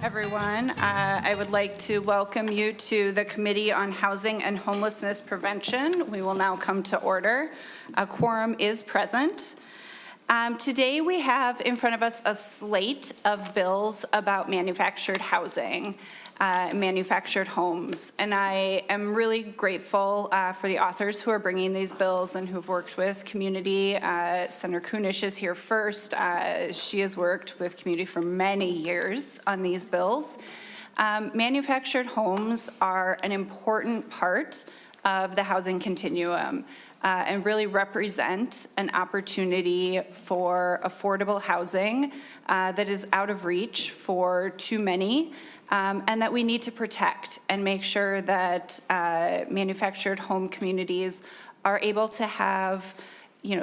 everyone. I would like to welcome you to the Committee on Housing and Homelessness Prevention. We will now come to order. A quorum is present. Today we have in front of us a slate of bills about manufactured housing, manufactured homes. And I am really grateful for the authors who are bringing these bills and who've worked with community. Senator Kunesh is here first. She has worked with community for many years on these bills. Manufactured homes are an important part of the housing continuum. And really represent an opportunity for affordable housing that is out of reach for too many, and that we need to protect and make sure that manufactured home communities are able to have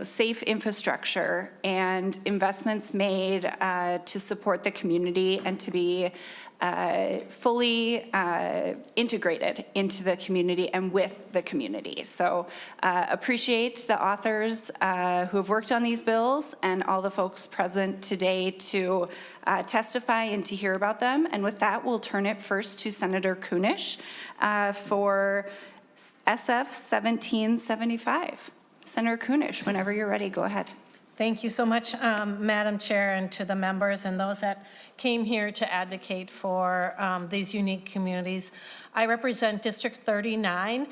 safe infrastructure and investments made to support the community and to be fully integrated into the community and with the community. So appreciate the authors who have worked on these bills and all the folks present today to testify and to hear about them. And with that, we'll turn it first to Senator Kunesh for SF 1775. Senator Kunesh, whenever you're ready, go ahead. Thank you so much, Madam Chair, and to the members and those that came here to advocate for these unique communities. I represent District 39,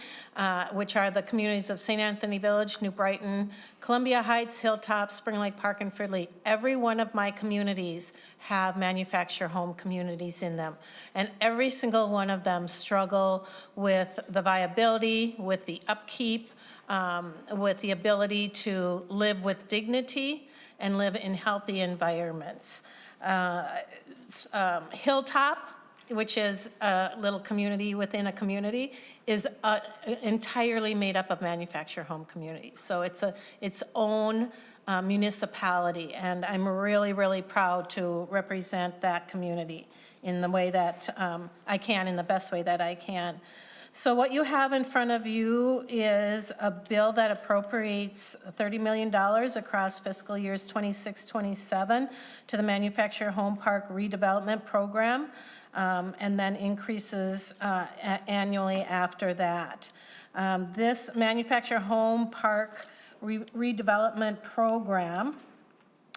which are the communities of St. Anthony Village, New Brighton, Columbia Heights, Hilltop, Spring Lake Park, and Fridley. Every one of my communities have manufactured home communities in them. And every single one of them struggle with the viability, with the upkeep, with the ability to live with dignity and live in healthy environments. Hilltop, which is a little community within a community, is entirely made up of manufactured home communities. So it's its own municipality, and I'm really, really proud to represent that community in the way that I can, in the best way that I can. So what you have in front of you is a bill that appropriates $30 million across fiscal years 26-27 to the Manufactured Home Park Redevelopment Program, and then increases annually after that. This Manufactured Home Park Redevelopment Program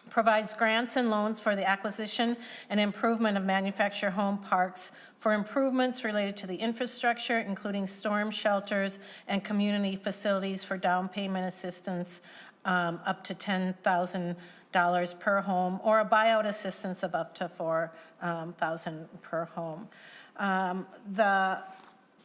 provides grants and loans for the acquisition and improvement of manufactured home parks for improvements related to the infrastructure, including storm shelters and community facilities for down payment assistance up to $10,000 per home, or a buyout assistance of up to $4,000 per home. The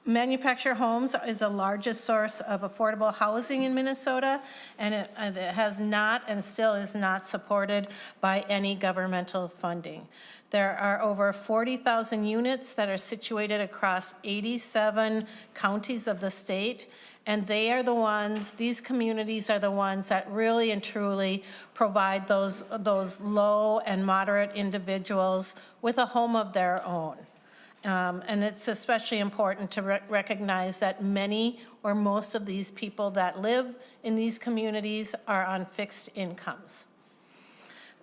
manufactured homes is the largest source of affordable housing in Minnesota, and it has not and still is not supported by any governmental funding. There are over 40,000 units that are situated across 87 counties of the state, and they are the ones, these communities are the ones that really and truly provide those low and moderate individuals with a home of their own. And it's especially important to recognize that many or most of these people that live in these communities are on fixed incomes.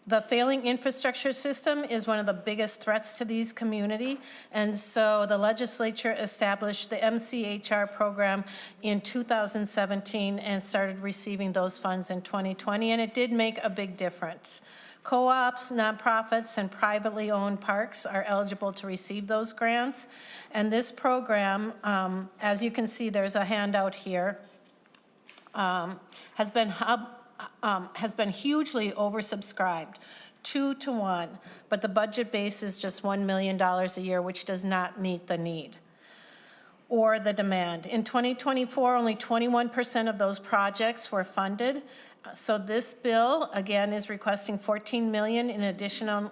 The failing infrastructure system is one of the biggest threats to these communities, and so the legislature established the MCHR program in 2017 and started receiving those funds in 2020, and it did make a big difference. Co-ops, nonprofits, and privately owned parks are eligible to receive those grants. And this program, as you can see, there's a handout here, has been hugely oversubscribed, 2-to-1, but the budget base is just $1 million a year, which does not meet the need or the demand. In 2024, only 21% of those projects were funded. So this bill, again, is requesting $14 million in additional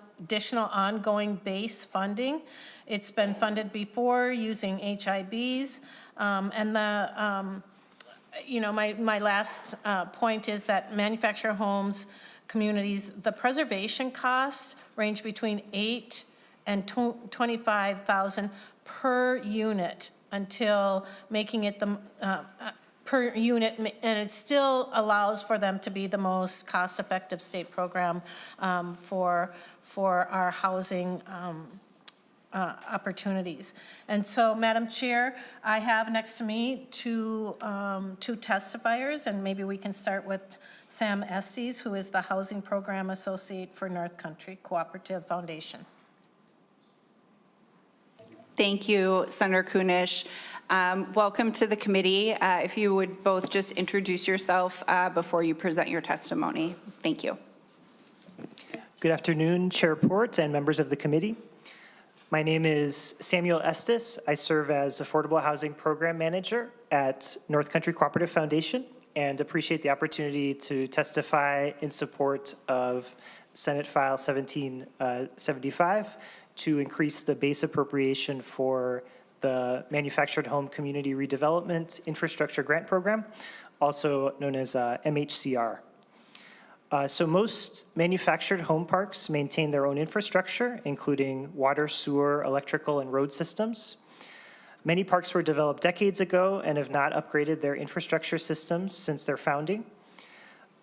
ongoing base funding. It's been funded before using HIBs, and the my last point is that manufactured homes communities, the preservation costs range between $8,000 and $25,000 per unit until making it the per unit, and it still allows for them to be the most cost-effective state program for our housing opportunities. And so, Madam Chair, I have next to me two testifiers, and maybe we can start with Sam Estes, who is the Housing Program Associate for North Country Cooperative Foundation. Thank you, Senator Kunesh. Welcome to the committee. If you would both just introduce yourself before you present your testimony. Thank you. Good afternoon, Chair Port and members of the committee. My name is Samuel Estes. I serve as Affordable Housing Program Manager at North Country Cooperative Foundation and appreciate the opportunity to testify in support of Senate File 1775 to increase the base appropriation for the Manufactured Home Community Redevelopment Infrastructure Grant Program, also known as MHCR. So most manufactured home parks maintain their own infrastructure, including water, sewer, electrical, and road systems. Many parks were developed decades ago and have not upgraded their infrastructure systems since their founding.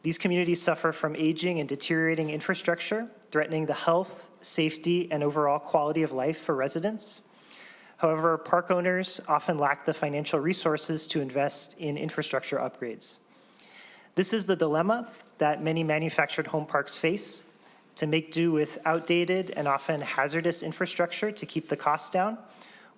These communities suffer from aging and deteriorating infrastructure, threatening the health, safety, and overall quality of life for residents. However, park owners often lack the financial resources to invest in infrastructure upgrades. This is the dilemma that many manufactured home parks face: to make do with outdated and often hazardous infrastructure to keep the costs down,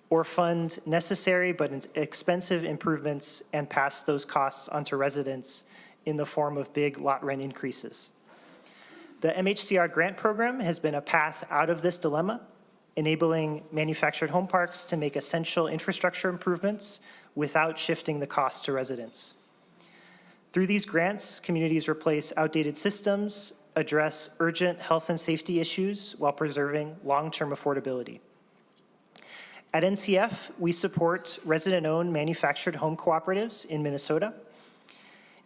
or fund necessary but expensive improvements and pass those costs onto residents in the form of big lot rent increases. The MHCR grant program has been a path out of this dilemma, enabling manufactured home parks to make essential infrastructure improvements without shifting the cost to residents. Through these grants, communities replace outdated systems, address urgent health and safety issues while preserving long-term affordability. At NCF, we support resident-owned manufactured home cooperatives in Minnesota.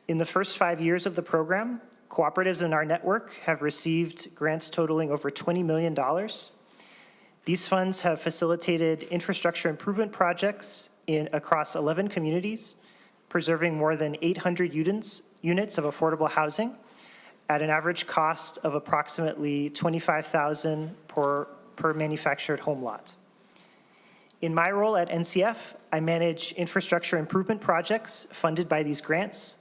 In the first 5 years of the program, cooperatives in our network have received grants totaling over $20 million. These funds have facilitated infrastructure improvement projects across 11 communities, preserving more than 800 units of affordable housing at an average cost of approximately $25,000 per manufactured home lot. In my role at NCF, I manage infrastructure improvement projects funded by these grants.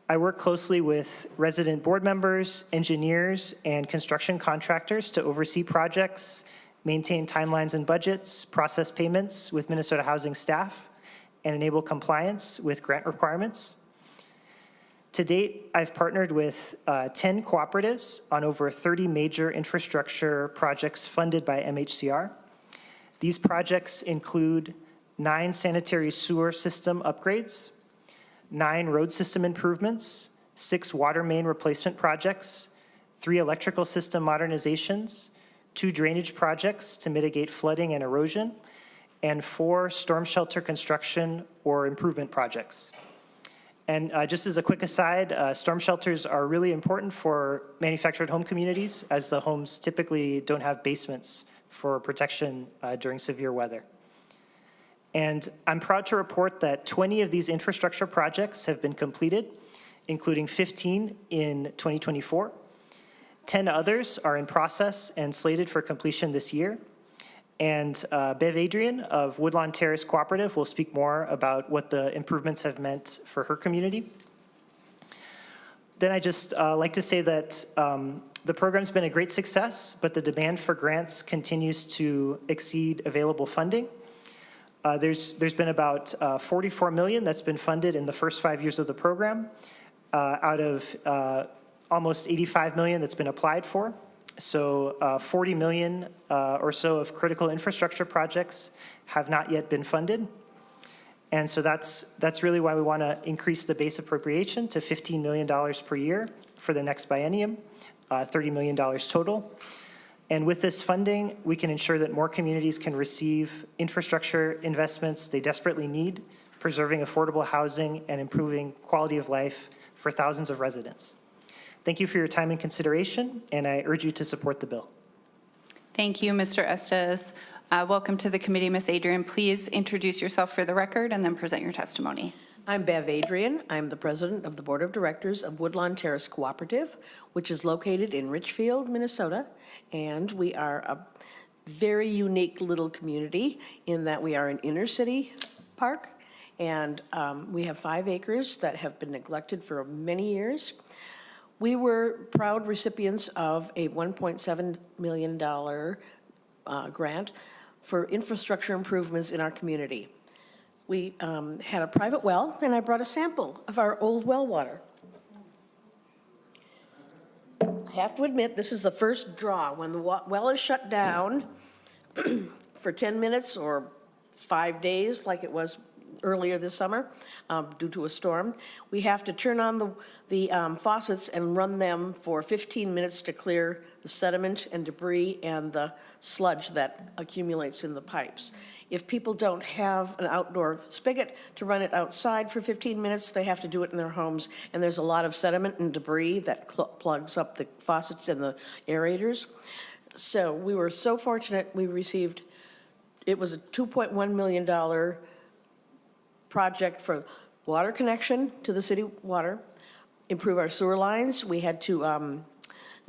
I work closely with resident board members, engineers, and construction contractors to oversee projects, maintain timelines and budgets, process payments with Minnesota Housing staff, and enable compliance with grant requirements. To date, I've partnered with 10 cooperatives on over 30 major infrastructure projects funded by MHCR. These projects include 9 sanitary sewer system upgrades, 9 road system improvements, 6 water main replacement projects, 3 electrical system modernizations, 2 drainage projects to mitigate flooding and erosion, and 4 storm shelter construction or improvement projects. And just as a quick aside, storm shelters are really important for manufactured home communities, as the homes typically don't have basements for protection during severe weather. And I'm proud to report that 20 of these infrastructure projects have been completed, including 15 in 2024. 10 others are in process and slated for completion this year. And Bev Adrian of Woodlawn Terrace Cooperative will speak more about what the improvements have meant for her community. Then I just like to say that the program's been a great success, but the demand for grants continues to exceed available funding. There's been about $44 million that's been funded in the first 5 years of the program, out of almost $85 million that's been applied for. So $40 million or so of critical infrastructure projects have not yet been funded. And so that's really why we want to increase the base appropriation to $15 million per year for the next biennium, $30 million total. And with this funding, we can ensure that more communities can receive infrastructure investments they desperately need, preserving affordable housing and improving quality of life for thousands of residents. Thank you for your time and consideration, and I urge you to support the bill. Thank you, Mr. Estes. Welcome to the committee, Ms. Adrian. Please introduce yourself for the record and then present your testimony. I'm Bev Adrian. I'm the president of the board of directors of Woodlawn Terrace Cooperative, which is located in Richfield, Minnesota. And we are very unique little community in that we are an inner city park, and we have 5 acres that have been neglected for many years. We were proud recipients of a $1.7 million grant for infrastructure improvements in our community. We had a private well, and I brought a sample of our old well water. I have to admit, this is the first draw. When the well is shut down for 10 minutes or 5 days, like it was earlier this summer, due to a storm, we have to turn on the faucets and run them for 15 minutes to clear the sediment and debris and the sludge that accumulates in the pipes. If people don't have an outdoor spigot to run it outside for 15 minutes, they have to do it in their homes, and there's a lot of sediment and debris that plugs up the faucets and the aerators. So we were so fortunate, we received, it was a $2.1 million project for water connection to the city water, improve our sewer lines. We had to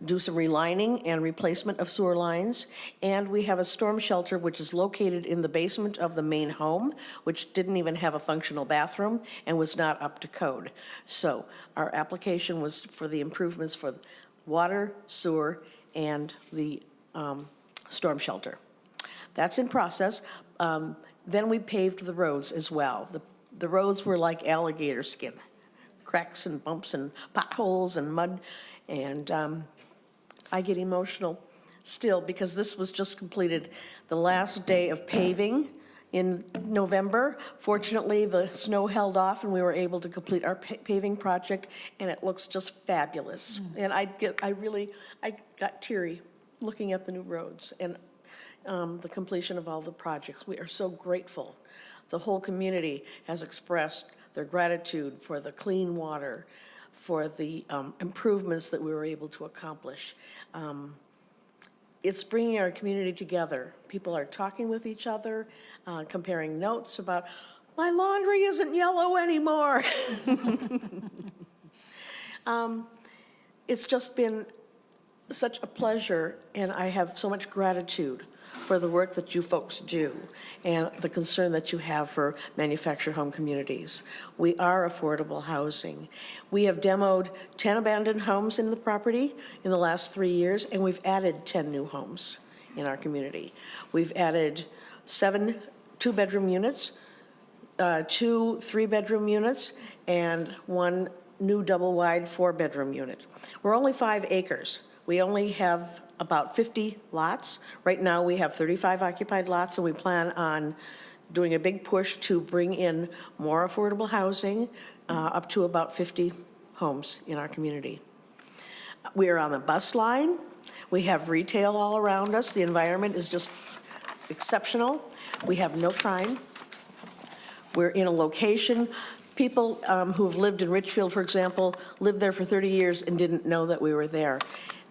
do some relining and replacement of sewer lines. And we have a storm shelter which is located in the basement of the main home, which didn't even have a functional bathroom and was not up to code. So our application was for the improvements for water, sewer, and the storm shelter. That's in process. Then we paved the roads as well. The roads were like alligator skin, cracks and bumps and potholes and mud. And I get emotional still because this was just completed the last day of paving in November. Fortunately, the snow held off and we were able to complete our paving project, and it looks just fabulous. And I got teary looking at the new roads and the completion of all the projects. We are so grateful. The whole community has expressed their gratitude for the clean water, for the improvements that we were able to accomplish. It's bringing our community together. People are talking with each other, comparing notes about, my laundry isn't yellow anymore. It's just been such a pleasure, and I have so much gratitude for the work that you folks do and the concern that you have for manufactured home communities. We are affordable housing. We have demoed 10 abandoned homes in the property in the last 3 years, and we've added 10 new homes in our community. We've added 7 two-bedroom units, 2 3-bedroom units, and 1 new double-wide 4-bedroom unit. We're only 5 acres. We only have about 50 lots. Right now, we have 35 occupied lots, and we plan on doing a big push to bring in more affordable housing, up to about 50 homes in our community. We are on the bus line. We have retail all around us. The environment is just exceptional. We have no crime. We're in a location. People who have lived in Richfield, for example, lived there for 30 years and didn't know that we were there.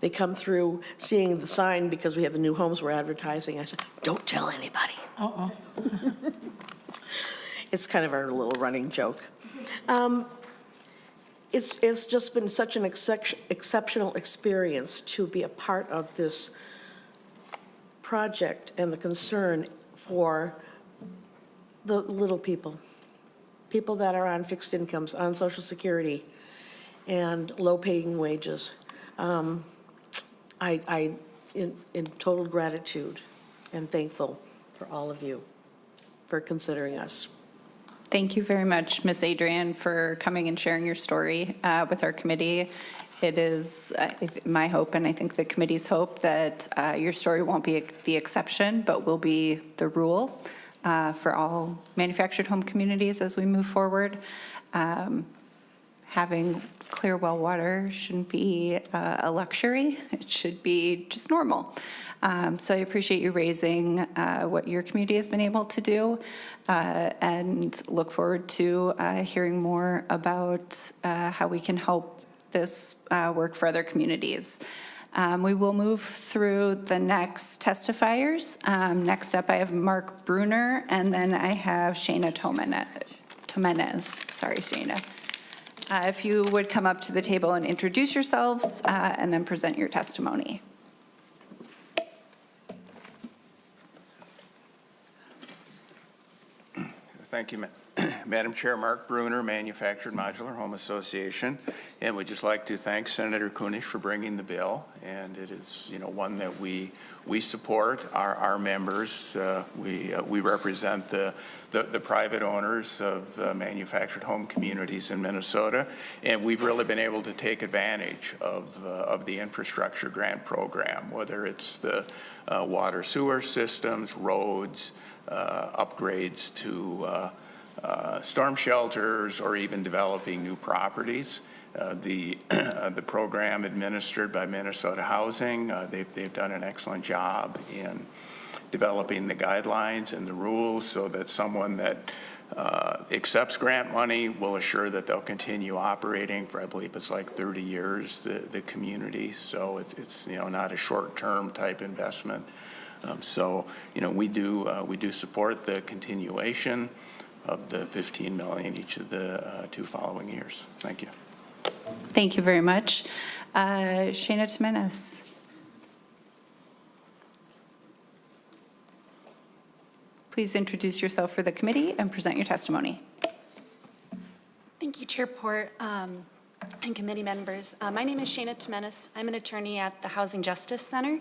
They come through seeing the sign because we have the new homes we're advertising. I said, don't tell anybody. It's kind of our little running joke. It's just been such an exceptional experience to be a part of this project and the concern for the little people, people that are on fixed incomes, on Social Security, and low-paying wages. In total gratitude and thankful for all of you for considering us. Thank you very much, Ms. Adrian, for coming and sharing your story with our committee. It is my hope, and I think the committee's hope, that your story won't be the exception, but will be the rule for all manufactured home communities as we move forward. Having clear well water shouldn't be a luxury. It should be just normal. So I appreciate you raising what your community has been able to do, and look forward to hearing more about how we can help this work for other communities. We will move through the next testifiers. Next up, I have Mark Bruner, and then I have Shana Tomenez. Sorry, Shana. If you would come up to the table and introduce yourselves, and then present your testimony. Thank you, Madam Chair. Mark Bruner, Manufactured Modular Home Association, and we'd just like to thank Senator Kunesh for bringing the bill. And it is, one that we support. Our members, we represent the private owners of manufactured home communities in Minnesota, and we've really been able to take advantage of the infrastructure grant program, whether it's the water sewer systems, roads, upgrades to storm shelters, or even developing new properties. The program administered by Minnesota Housing, they've done an excellent job in developing the guidelines and the rules so that someone that accepts grant money will assure that they'll continue operating for, I believe it's like 30 years, the community. So it's not a short-term type investment. So we do support the continuation of the $15 million each of the 2 following years. Thank you. Thank you very much. Shana Timenis. Please introduce yourself for the committee and present your testimony. Thank you, Chair Port and committee members. My name is Shana Timenis. I'm an attorney at the Housing Justice Center.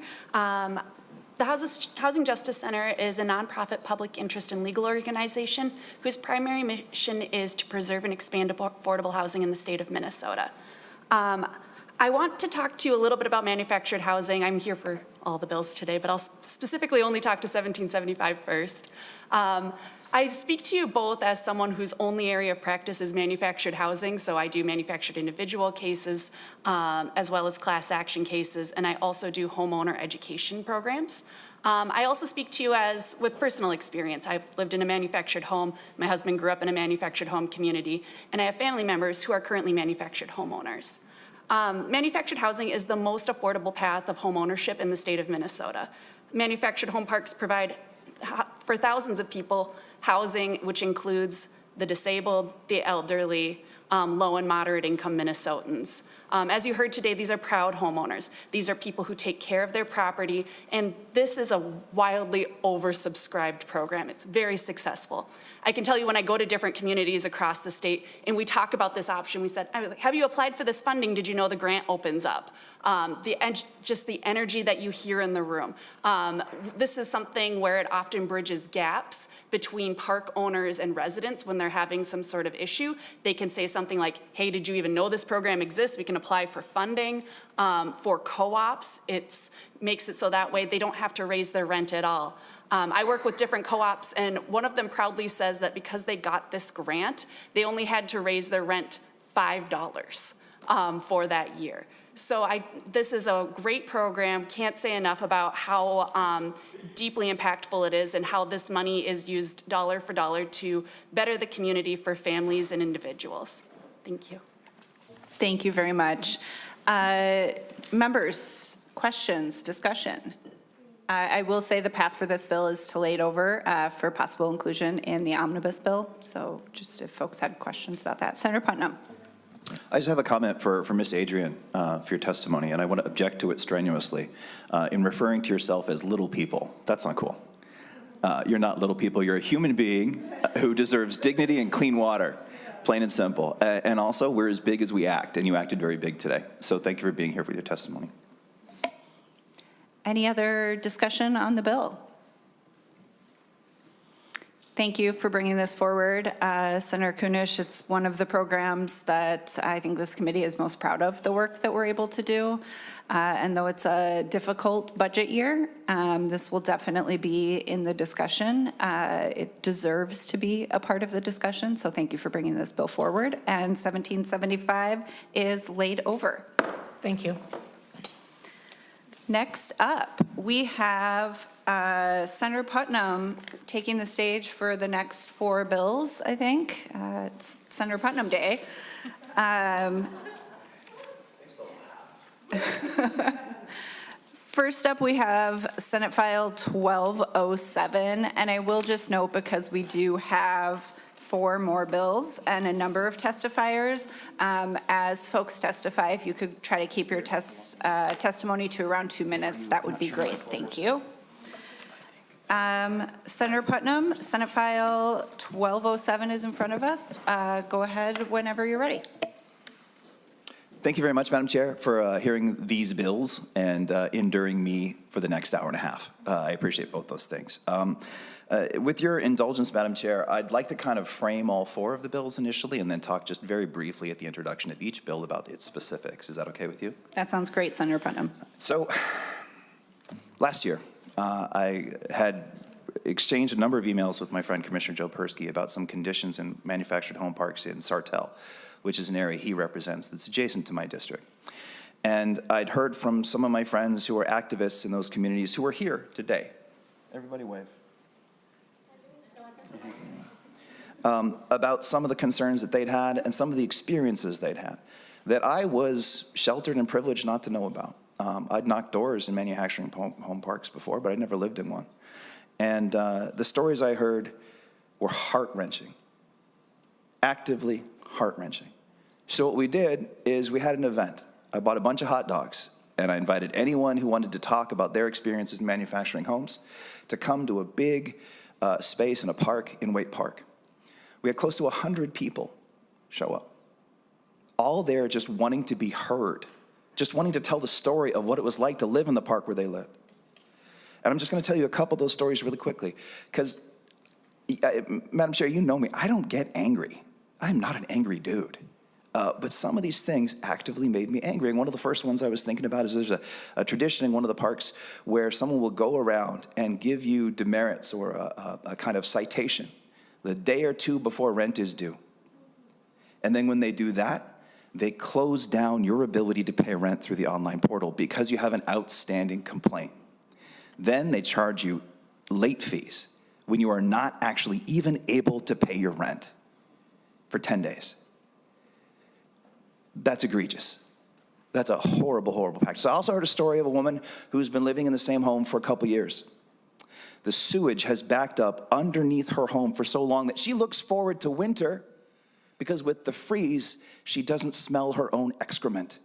The Housing Justice Center is a nonprofit public interest and legal organization whose primary mission is to preserve and expand affordable housing in the state of Minnesota. I want to talk to you a little bit about manufactured housing. I'm here for all the bills today, but I'll specifically only talk to 1775 first. I speak to you both as someone whose only area of practice is manufactured housing, so I do manufactured individual cases as well as class action cases, and I also do homeowner education programs. I also speak to you as with personal experience. I've lived in a manufactured home. My husband grew up in a manufactured home community, and I have family members who are currently manufactured homeowners. Manufactured housing is the most affordable path of home ownership in the state of Minnesota. Manufactured home parks provide for thousands of people housing, which includes the disabled, the elderly, low and moderate income Minnesotans. As you heard today, these are proud homeowners. These are people who take care of their property, and this is a wildly oversubscribed program. It's very successful. I can tell you when I go to different communities across the state and we talk about this option, I was like, have you applied for this funding? Did you know the grant opens up? Just the energy that you hear in the room. This is something where it often bridges gaps between park owners and residents when they're having some sort of issue. They can say something like, hey, did you even know this program exists? We can apply for funding. For co-ops, it makes it so that way they don't have to raise their rent at all. I work with different co-ops, and one of them proudly says that because they got this grant, they only had to raise their rent $5 for that year. So this is a great program. Can't say enough about how deeply impactful it is and how this money is used dollar for dollar to better the community for families and individuals. Thank you. Thank you very much. Members, questions, discussion? I will say the path for this bill is to lay it over for possible inclusion in the omnibus bill. So just if folks had questions about that. Senator Putnam. I just have a comment for Ms. Adrian for your testimony, and I want to object to it strenuously. In referring to yourself as little people, that's not cool. You're not little people. You're a human being who deserves dignity and clean water, plain and simple. And also, we're as big as we act, and you acted very big today. So thank you for being here with your testimony. Any other discussion on the bill? Thank you for bringing this forward. Senator Kunesh, it's one of the programs that I think this committee is most proud of, the work that we're able to do. And though it's a difficult budget year, this will definitely be in the discussion. It deserves to be a part of the discussion, so thank you for bringing this bill forward. And 1775 is laid over. Thank you. Next up, we have Senator Putnam taking the stage for the next 4 bills, I think. It's Senator Putnam Day. First up, we have Senate File 1207, and I will just note, because we do have 4 more bills and a number of testifiers. As folks testify, if you could try to keep your testimony to around 2 minutes, that would be great. Thank you. Senator Putnam, Senate File 1207 is in front of us. Go ahead whenever you're ready. Thank you very much, Madam Chair, for hearing these bills and enduring me for the next hour and a half. I appreciate both those things. With your indulgence, Madam Chair, I'd like to kind of frame all four of the bills initially and then talk just very briefly at the introduction of each bill about its specifics. Is that okay with you? That sounds great, Senator Putnam. So last year, I had exchanged a number of emails with my friend Commissioner Joe Persky about some conditions in manufactured home parks in Sartell, which is an area he represents that's adjacent to my district. And I'd heard from some of my friends who are activists in those communities who are here today. Everybody wave. About some of the concerns that they'd had and some of the experiences they'd had that I was sheltered and privileged not to know about. I'd knocked doors in manufacturing home parks before, but I'd never lived in one. And the stories I heard were heart-wrenching, actively heart-wrenching. So what we did is we had an event. I bought a bunch of hot dogs, and I invited anyone who wanted to talk about their experiences in manufacturing homes to come to a big space in a park in Waite Park. We had close to 100 people show up, all there just wanting to be heard, just wanting to tell the story of what it was like to live in the park where they lived. And I'm just going to tell you a couple of those stories really quickly, because, Madam Chair, you know me, I don't get angry. I'm not an angry dude. But some of these things actively made me angry. And one of the first ones I was thinking about is there's a tradition in one of the parks where someone will go around and give you demerits or a kind of citation the day or two before rent is due. And then when they do that, they close down your ability to pay rent through the online portal because you have an outstanding complaint. Then they charge you late fees when you are not actually even able to pay your rent for 10 days. That's egregious. That's a horrible, horrible practice. I also heard a story of a woman who's been living in the same home for a couple years. The sewage has backed up underneath her home for so long that she looks forward to winter because with the freeze, she doesn't smell her own excrement.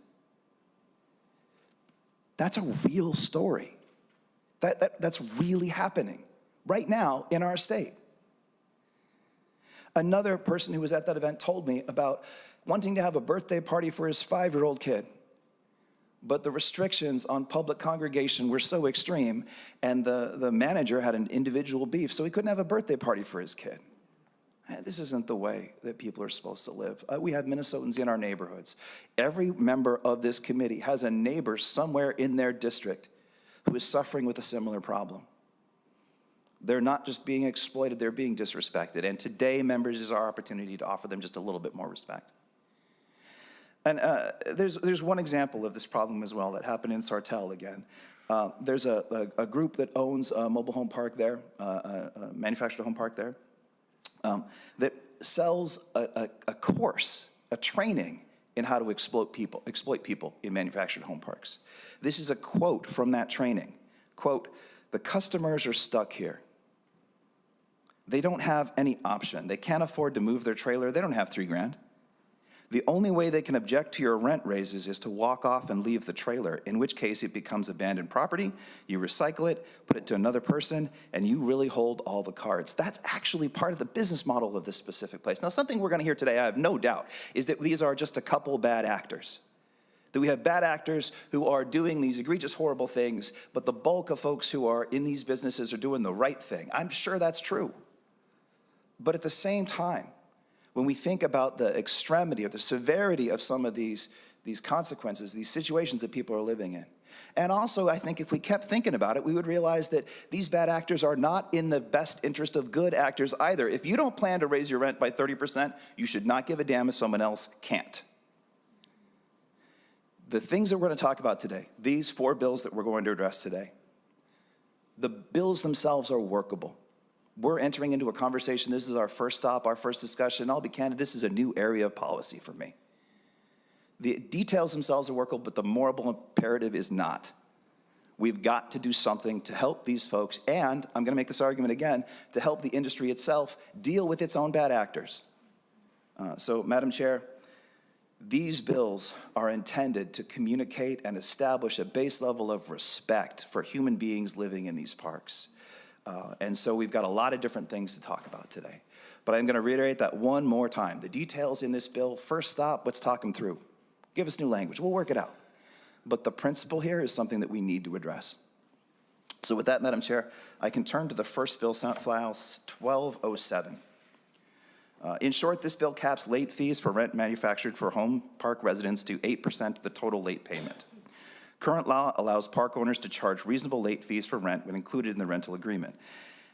That's a real story. That's really happening right now in our state. Another person who was at that event told me about wanting to have a birthday party for his 5-year-old kid. But the restrictions on public congregation were so extreme, and the manager had an individual beef, so he couldn't have a birthday party for his kid. This isn't the way that people are supposed to live. We have Minnesotans in our neighborhoods. Every member of this committee has a neighbor somewhere in their district who is suffering with a similar problem. They're not just being exploited, they're being disrespected. And today, members, is our opportunity to offer them just a little bit more respect. And there's one example of this problem as well that happened in Sartell again. There's a group that owns a mobile home park there, a manufactured home park there, that sells a course, a training in how to exploit people in manufactured home parks. This is a quote from that training. Quote, "The customers are stuck here. They don't have any option. They can't afford to move their trailer. They don't have $3,000. The only way they can object to your rent raises is to walk off and leave the trailer, in which case it becomes abandoned property, you recycle it, put it to another person, and you really hold all the cards." That's actually part of the business model of this specific place. Now, something we're going to hear today, I have no doubt, is that these are just a couple bad actors. That we have bad actors who are doing these egregious, horrible things, but the bulk of folks who are in these businesses are doing the right thing. I'm sure that's true. But at the same time, when we think about the extremity or the severity of some of these consequences, these situations that people are living in. And also, I think if we kept thinking about it, we would realize that these bad actors are not in the best interest of good actors either. If you don't plan to raise your rent by 30%, you should not give a damn if someone else can't. The things that we're going to talk about today, these 4 bills that we're going to address today, the bills themselves are workable. We're entering into a conversation. This is our first stop, our first discussion. I'll be candid, this is a new area of policy for me. The details themselves are workable, but the moral imperative is not. We've got to do something to help these folks, and I'm going to make this argument again, to help the industry itself deal with its own bad actors. So, Madam Chair, these bills are intended to communicate and establish a base level of respect for human beings living in these parks. And so we've got a lot of different things to talk about today. But I'm going to reiterate that one more time. The details in this bill, first stop, let's talk them through. Give us new language. We'll work it out. But the principle here is something that we need to address. So with that, Madam Chair, I can turn to the first bill, Senate File 1207. In short, this bill caps late fees for rent manufactured for home park residents to 8% of the total late payment. Current law allows park owners to charge reasonable late fees for rent when included in the rental agreement.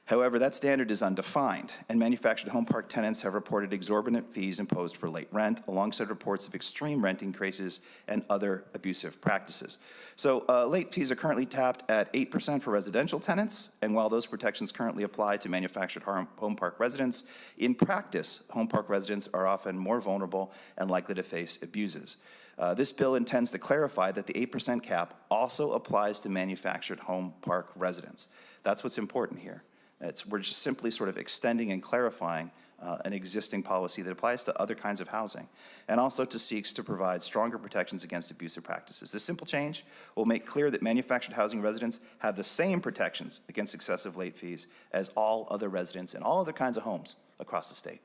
However, that standard is undefined, and manufactured home park tenants have reported exorbitant fees imposed for late rent, alongside reports of extreme rent increases and other abusive practices. So late fees are currently tapped at 8% for residential tenants, and while those protections currently apply to manufactured home park residents, in practice, home park residents are often more vulnerable and likely to face abuses. This bill intends to clarify that the 8% cap also applies to manufactured home park residents. That's what's important here. We're just simply sort of extending and clarifying an existing policy that applies to other kinds of housing, and also seeks to provide stronger protections against abusive practices. This simple change will make clear that manufactured housing residents have the same protections against excessive late fees as all other residents in all other kinds of homes across the state.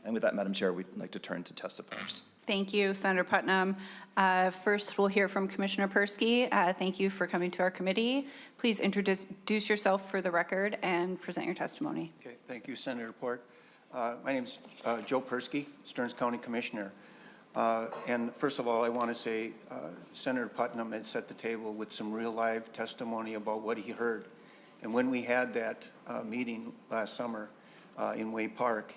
And with that, Madam Chair, we'd like to turn to testifiers. Thank you, Senator Putnam. First, we'll hear from Commissioner Persky. Thank you for coming to our committee. Please introduce yourself for the record and present your testimony. Okay, thank you, Senator Port. My name is Joe Persky, Stearns County Commissioner. And first of all, I want to say Senator Putnam had set the table with some real live testimony about what he heard. And when we had that meeting last summer in Way Park,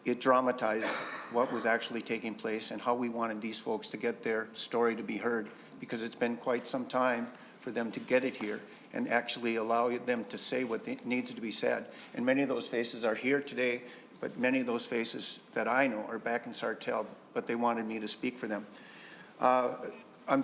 it dramatized what was actually taking place and how we wanted these folks to get their story to be heard, because it's been quite some time for them to get it here and actually allow them to say what needs to be said. And many of those faces are here today, but many of those faces that I know are back in Sartell, but they wanted me to speak for them. I'm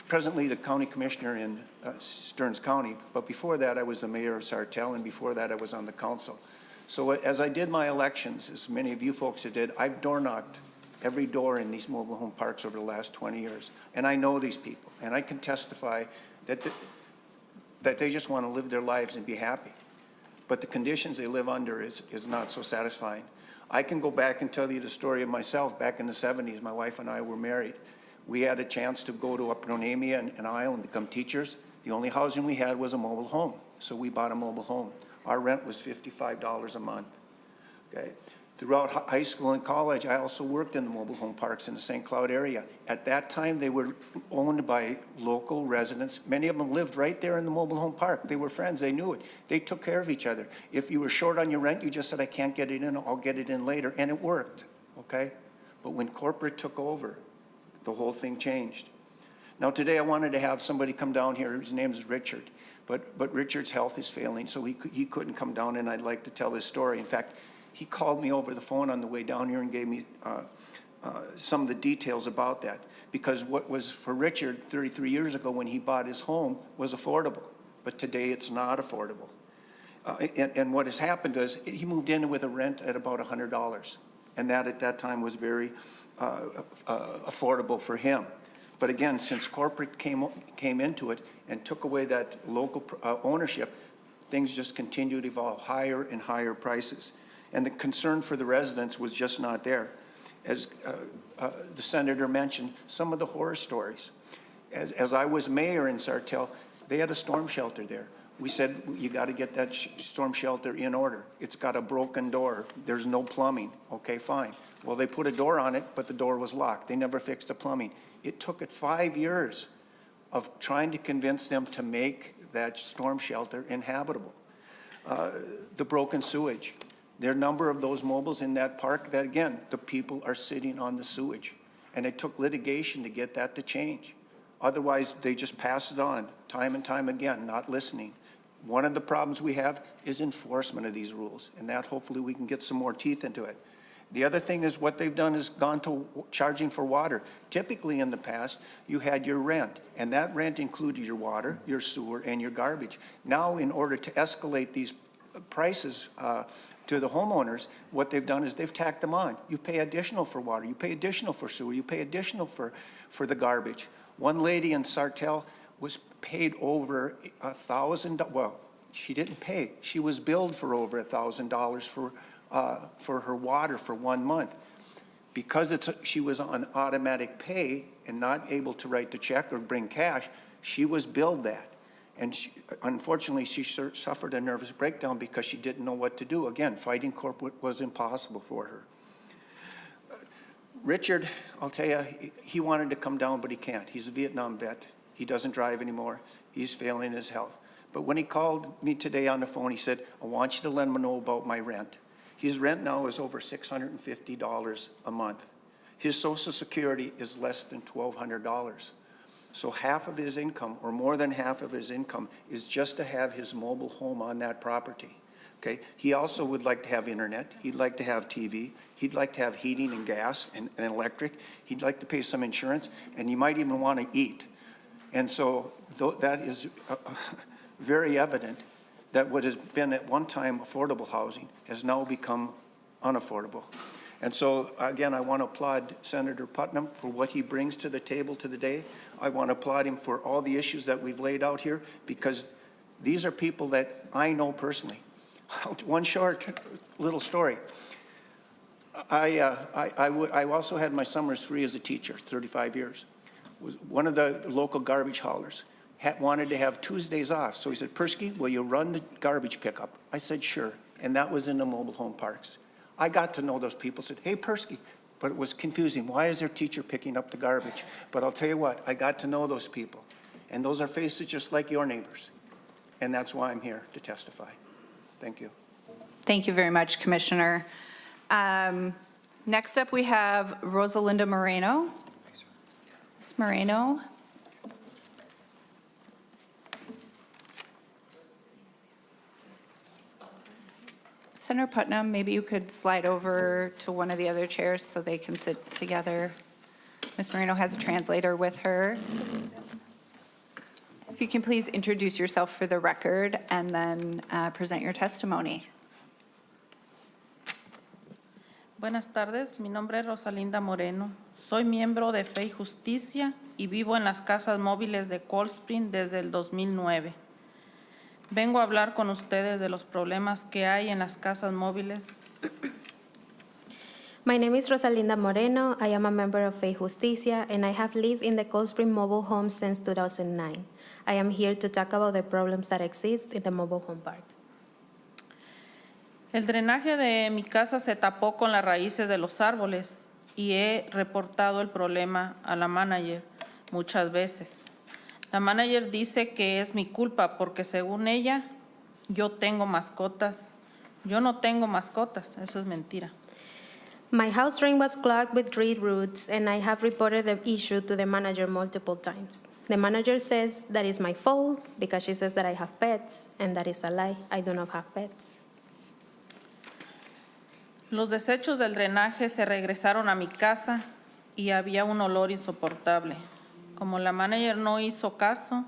presently the county commissioner in Stearns County, but before that I was the mayor of Sartell, and before that I was on the council. So as I did my elections, as many of you folks have did, I've door knocked every door in these mobile home parks over the last 20 years. And I know these people, and I can testify that they just want to live their lives and be happy. But the conditions they live under is not so satisfying. I can go back and tell you the story of myself. Back in the 70s, my wife and I were married. We had a chance to go to Upper Onamia and Isle and become teachers. The only housing we had was a mobile home, so we bought a mobile home. Our rent was $55 a month. Okay. Throughout high school and college, I also worked in the mobile home parks in the St. Cloud area. At that time, they were owned by local residents. Many of them lived right there in the mobile home park. They were friends. They knew it. They took care of each other. If you were short on your rent, you just said, I can't get it in, I'll get it in later. And it worked, okay? But when corporate took over, the whole thing changed. Now, today I wanted to have somebody come down here. His name is Richard. But Richard's health is failing, so he couldn't come down, and I'd like to tell his story. In fact, he called me over the phone on the way down here and gave me some of the details about that. Because what was for Richard 33 years ago when he bought his home was affordable, but today it's not affordable. And what has happened is he moved in with a rent at about $100, and that at that time was very affordable for him. But again, since corporate came into it and took away that local ownership, things just continue to evolve, higher and higher prices. And the concern for the residents was just not there. As the senator mentioned, some of the horror stories. As I was mayor in Sartell, they had a storm shelter there. We said, you got to get that storm shelter in order. It's got a broken door. There's no plumbing. Okay, fine. Well, they put a door on it, but the door was locked. They never fixed the plumbing. It took it 5 years of trying to convince them to make that storm shelter inhabitable. The broken sewage. There are a number of those mobiles in that park that, again, the people are sitting on the sewage. And it took litigation to get that to change. Otherwise, they just pass it on time and time again, not listening. One of the problems we have is enforcement of these rules, and that hopefully we can get some more teeth into it. The other thing is what they've done is gone to charging for water. Typically in the past, you had your rent, and that rent included your water, your sewer, and your garbage. Now, in order to escalate these prices to the homeowners, what they've done is they've tacked them on. You pay additional for water, you pay additional for sewer, you pay additional for the garbage. One lady in Sartell was paid over $1,000. Well, she didn't pay. She was billed for over $1,000 for her water for 1 month. Because she was on automatic pay and not able to write the check or bring cash, she was billed that. And unfortunately, she suffered a nervous breakdown because she didn't know what to do. Again, fighting corporate was impossible for her. Richard, I'll tell you, he wanted to come down, but he can't. He's a Vietnam vet. He doesn't drive anymore. He's failing his health. But when he called me today on the phone, he said, I want you to let him know about my rent. His rent now is over $650 a month. His Social Security is less than $1,200. So half of his income, or more than half of his income, is just to have his mobile home on that property. Okay? He also would like to have internet. He'd like to have TV. He'd like to have heating and gas and electric. He'd like to pay some insurance, and he might even want to eat. And so that is very evident that what has been at one time affordable housing has now become unaffordable. And so, again, I want to applaud Senator Putnam for what he brings to the table today. I want to applaud him for all the issues that we've laid out here, because these are people that I know personally. One short little story. I also had my summers free as a teacher, 35 years. Was one of the local garbage haulers. Wanted to have Tuesdays off. So he said, Persky, will you run the garbage pickup? I said, sure. And that was in the mobile home parks. I got to know those people, said, hey, Persky. But it was confusing. Why is their teacher picking up the garbage? But I'll tell you what, I got to know those people. And those are faces just like your neighbors. And that's why I'm here to testify. Thank you. Thank you very much, Commissioner. Next up, we have Rosalinda Moreno. Ms. Moreno. Senator Putnam, maybe you could slide over to one of the other chairs so they can sit together. Ms. Moreno has a translator with her. If you can please introduce yourself for the record and then present your testimony. Buenas tardes, mi nombre es Rosalinda Moreno. Soy miembro de Fe y Justicia y vivo en las casas móviles de Cold Spring desde el 2009. Vengo a hablar con ustedes de los problemas que hay en las casas móviles. My name is Rosalinda Moreno. I am a member of Fe y Justicia, and I have lived in the Cold Spring mobile home since 2009. I am here to talk about the problems that exist in the mobile home park. El drenaje de mi casa se tapó con las raíces de los árboles y he reportado el problema a la manager muchas veces. La manager dice que es mi culpa porque según ella yo tengo mascotas. Yo no tengo mascotas, eso es mentira. My house drain was clogged with tree roots, and I have reported the issue to the manager multiple times. The manager says that is my fault because she says that I have pets, and that is a lie. I do not have pets. Los desechos del drenaje se regresaron a mi casa y había un olor insoportable. Como la manager no hizo caso,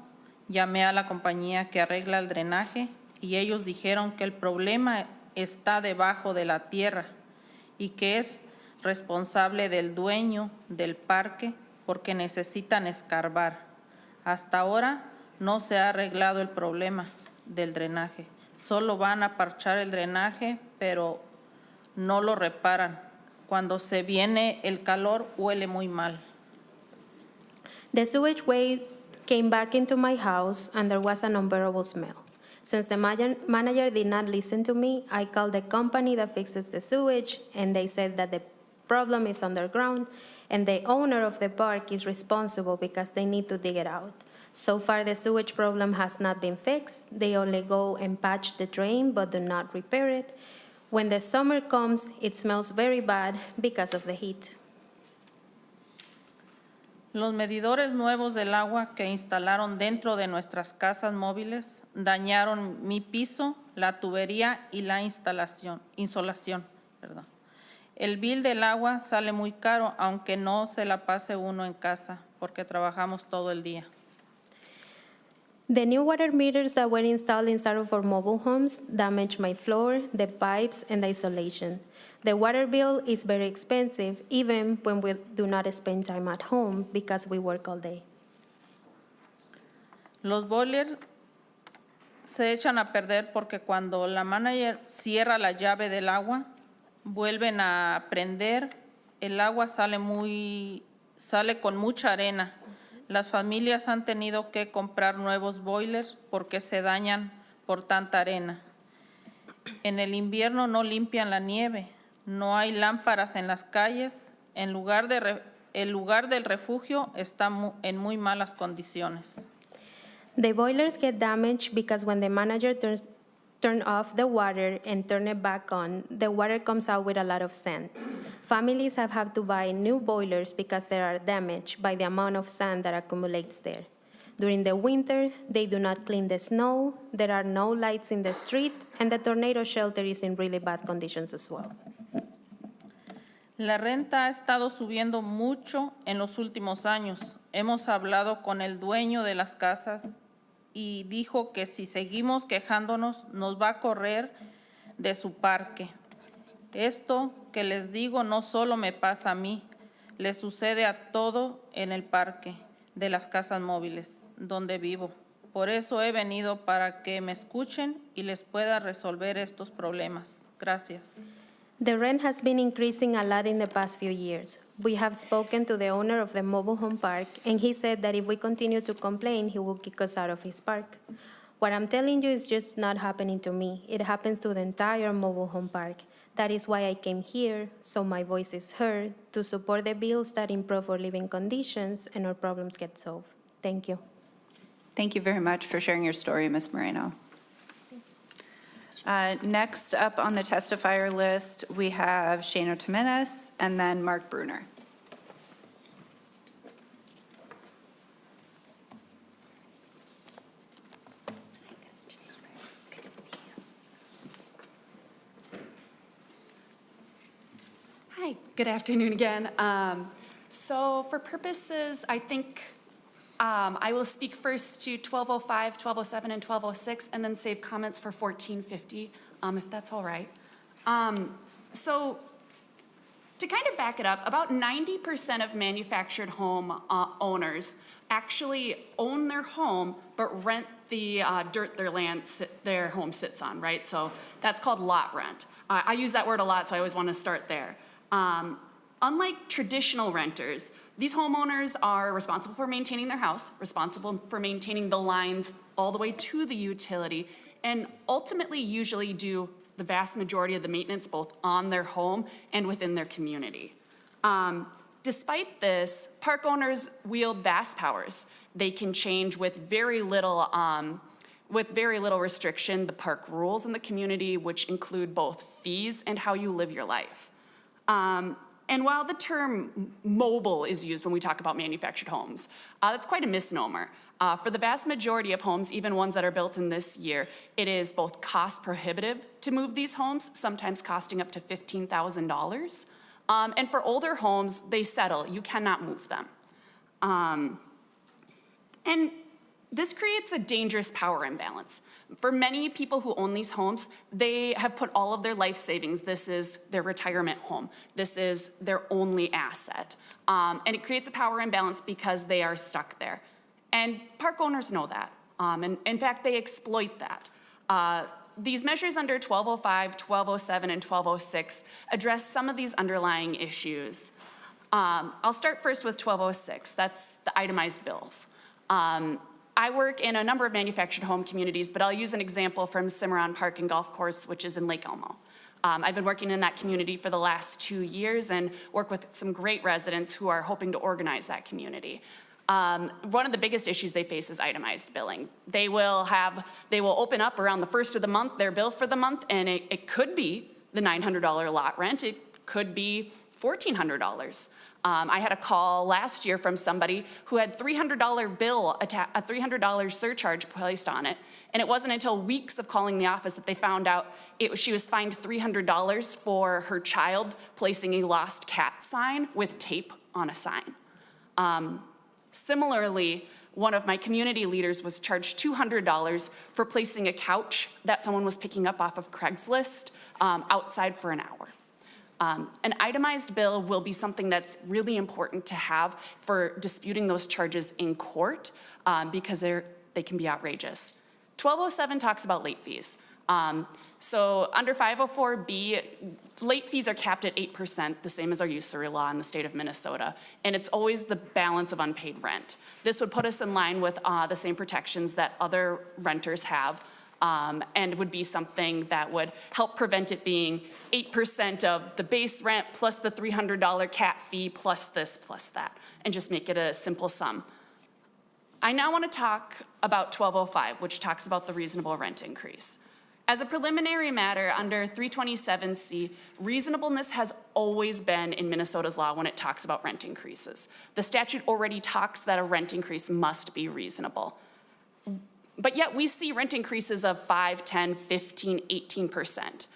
llamé a la compañía que arregla el drenaje y ellos dijeron que el problema está debajo de la tierra y que es responsable del dueño del parque porque necesitan escarbar. Hasta ahora no se ha arreglado el problema del drenaje. Solo van a parchar el drenaje, pero no lo reparan. Cuando se viene el calor, huele muy mal. The sewage waste came back into my house, and there was an unbearable smell. Since the manager did not listen to me, I called the company that fixes the sewage, and they said that the problem is underground, and the owner of the park is responsible because they need to dig it out. So far, the sewage problem has not been fixed. They only go and patch the drain, but do not repair it. When the summer comes, it smells very bad because of the heat. Los medidores nuevos del agua que instalaron dentro de nuestras casas móviles dañaron mi piso, la tubería y la insolación. El bill del agua sale muy caro, aunque no se la pase uno en casa, porque trabajamos todo el día. The new water meters that were installed inside of our mobile homes damaged my floor, the pipes, and the isolation. The water bill is very expensive, even when we do not spend time at home because we work all day. Los boilers se echan a perder porque cuando la manager cierra la llave del agua, vuelven a prender, el agua sale con mucha arena. Las familias han tenido que comprar nuevos boilers porque se dañan por tanta arena. En el invierno no limpian la nieve, no hay lámparas en las calles, el lugar del refugio está en muy malas condiciones. The boilers get damaged because when the manager turn off the water and turn it back on, the water comes out with a lot of sand. Families have had to buy new boilers because they are damaged by the amount of sand that accumulates there. During the winter, they do not clean the snow, there are no lights in the street, and the tornado shelter is in really bad conditions as well. La renta ha estado subiendo mucho en los últimos años. Hemos hablado con el dueño de las casas y dijo que si seguimos quejándonos nos va a correr de su parque. Esto que les digo no solo me pasa a mí, le sucede a todo en el parque de las casas móviles donde vivo. Por eso he venido para que me escuchen y les pueda resolver estos problemas. Gracias. The rent has been increasing a lot in the past few years. We have spoken to the owner of the mobile home park, and he said that if we continue to complain, he will kick us out of his park. What I'm telling you is just not happening to me. It happens to the entire mobile home park. That is why I came here, so my voice is heard, to support the bills that improve our living conditions and our problems get solved. Thank you. Thank you very much for sharing your story, Ms. Moreno. Next up on the testifier list, we have Shana Jimenez and then Mark Bruner. Hi, good afternoon again. So for purposes, I think I will speak first to 1205, 1207, and 1206, and then save comments for 1450, if that's all right. So to kind of back it up, about 90% of manufactured home owners actually own their home, but rent the dirt their home sits on, right? So that's called lot rent. I use that word a lot, so I always want to start there. Unlike traditional renters, these homeowners are responsible for maintaining their house, responsible for maintaining the lines all the way to the utility, and ultimately usually do the vast majority of the maintenance both on their home and within their community. Despite this, park owners wield vast powers. They can change with very little restriction the park rules in the community, which include both fees and how you live your life. And while the term mobile is used when we talk about manufactured homes, that's quite a misnomer. For the vast majority of homes, even ones that are built in this year, it is both cost prohibitive to move these homes, sometimes costing up to $15,000. And for older homes, they settle. You cannot move them. And this creates a dangerous power imbalance. For many people who own these homes, they have put all of their life savings. This is their retirement home. This is their only asset. And it creates a power imbalance because they are stuck there. And park owners know that. And in fact, they exploit that. These measures under 1205, 1207, and 1206 address some of these underlying issues. I'll start first with 1206. That's the itemized bills. I work in a number of manufactured home communities, but I'll use an example from Cimarron Park and Golf Course, which is in Lake Elmo. I've been working in that community for the last 2 years and work with some great residents who are hoping to organize that community. One of the biggest issues they face is itemized billing. They will open up around the first of the month, their bill for the month, and it could be the $900 lot rent. It could be $1,400. I had a call last year from somebody who had $300 bill, a $300 surcharge placed on it, and it wasn't until weeks of calling the office that they found out she was fined $300 for her child placing a lost cat sign with tape on a sign. Similarly, one of my community leaders was charged $200 for placing a couch that someone was picking up off of Craigslist outside for an hour. An itemized bill will be something that's really important to have for disputing those charges in court because they can be outrageous. 1207 talks about late fees. So under 504B, late fees are capped at 8%, the same as our usury law in the state of Minnesota, and it's always the balance of unpaid rent. This would put us in line with the same protections that other renters have, and would be something that would help prevent it being 8% of the base rent plus the $300 cap fee plus this plus that, and just make it a simple sum. I now want to talk about 1205, which talks about the reasonable rent increase. As a preliminary matter, under 327C, reasonableness has always been in Minnesota's law when it talks about rent increases. The statute already talks that a rent increase must be reasonable. But yet we see rent increases of 5, 10, 15, 18%.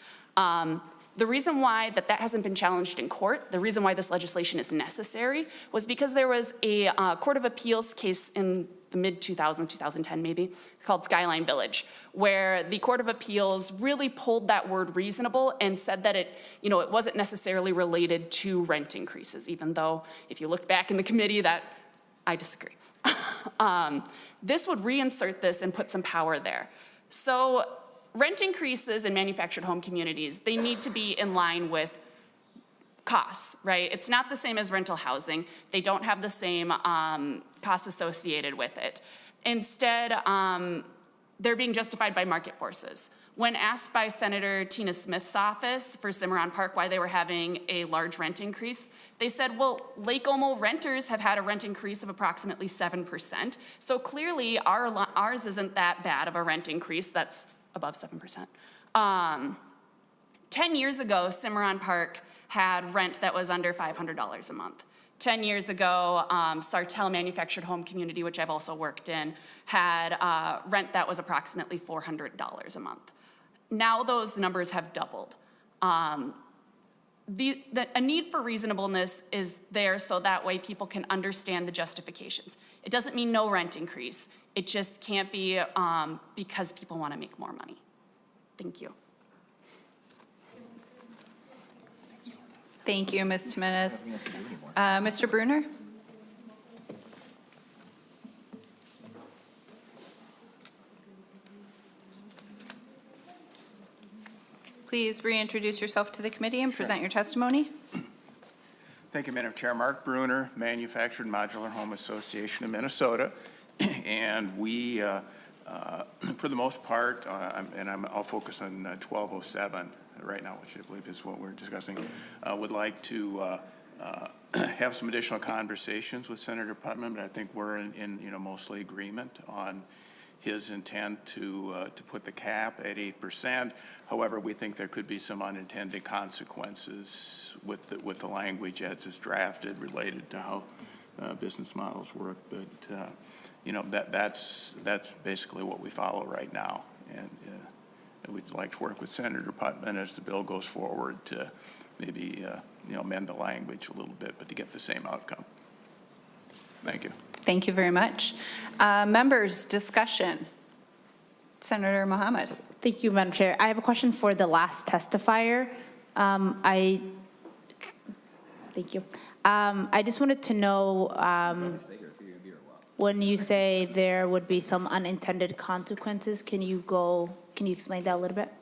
The reason why that hasn't been challenged in court, the reason why this legislation is necessary, was because there was a Court of Appeals case in the mid-2000s, 2010 maybe, called Skyline Village, where the Court of Appeals really pulled that word reasonable and said that it wasn't necessarily related to rent increases, even though if you look back in the committee, that I disagree. This would reinsert this and put some power there. So rent increases in manufactured home communities, they need to be in line with costs, right? It's not the same as rental housing. They don't have the same costs associated with it. Instead, they're being justified by market forces. When asked by Senator Tina Smith's office for Cimarron Park why they were having a large rent increase, they said, well, Lake Como renters have had a rent increase of approximately 7%. So clearly ours isn't that bad of a rent increase that's above 7%. 10 years ago, Cimarron Park had rent that was under $500 a month. 10 years ago, Sartell Manufactured Home Community, which I've also worked in, had rent that was approximately $400 a month. Now those numbers have doubled. A need for reasonableness is there so that way people can understand the justifications. It doesn't mean no rent increase. It just can't be because people want to make more money. Thank you. Thank you, Ms. Jimenez. Mr. Bruner? Please reintroduce yourself to the committee and present your testimony. Thank you, Madam Chair. Mark Bruner, Manufactured Modular Home Association of Minnesota. And we, for the most part, I'll focus on 1207 right now, which I believe is what we're discussing, would like to have some additional conversations with Senator Putnam, but I think we're in mostly agreement on his intent to put the cap at 8%. However, we think there could be some unintended consequences with the language as it's drafted related to how business models work. But that's basically what we follow right now, and we'd like to work with Senator Putnam as the bill goes forward to maybe amend the language a little bit, but to get the same outcome. Thank you. Thank you very much. Members, discussion. Senator Mohammed. Thank you, Madam Chair. I have a question for the last testifier. Thank you. I just wanted to know, when you say there would be some unintended consequences, can you explain that a little bit?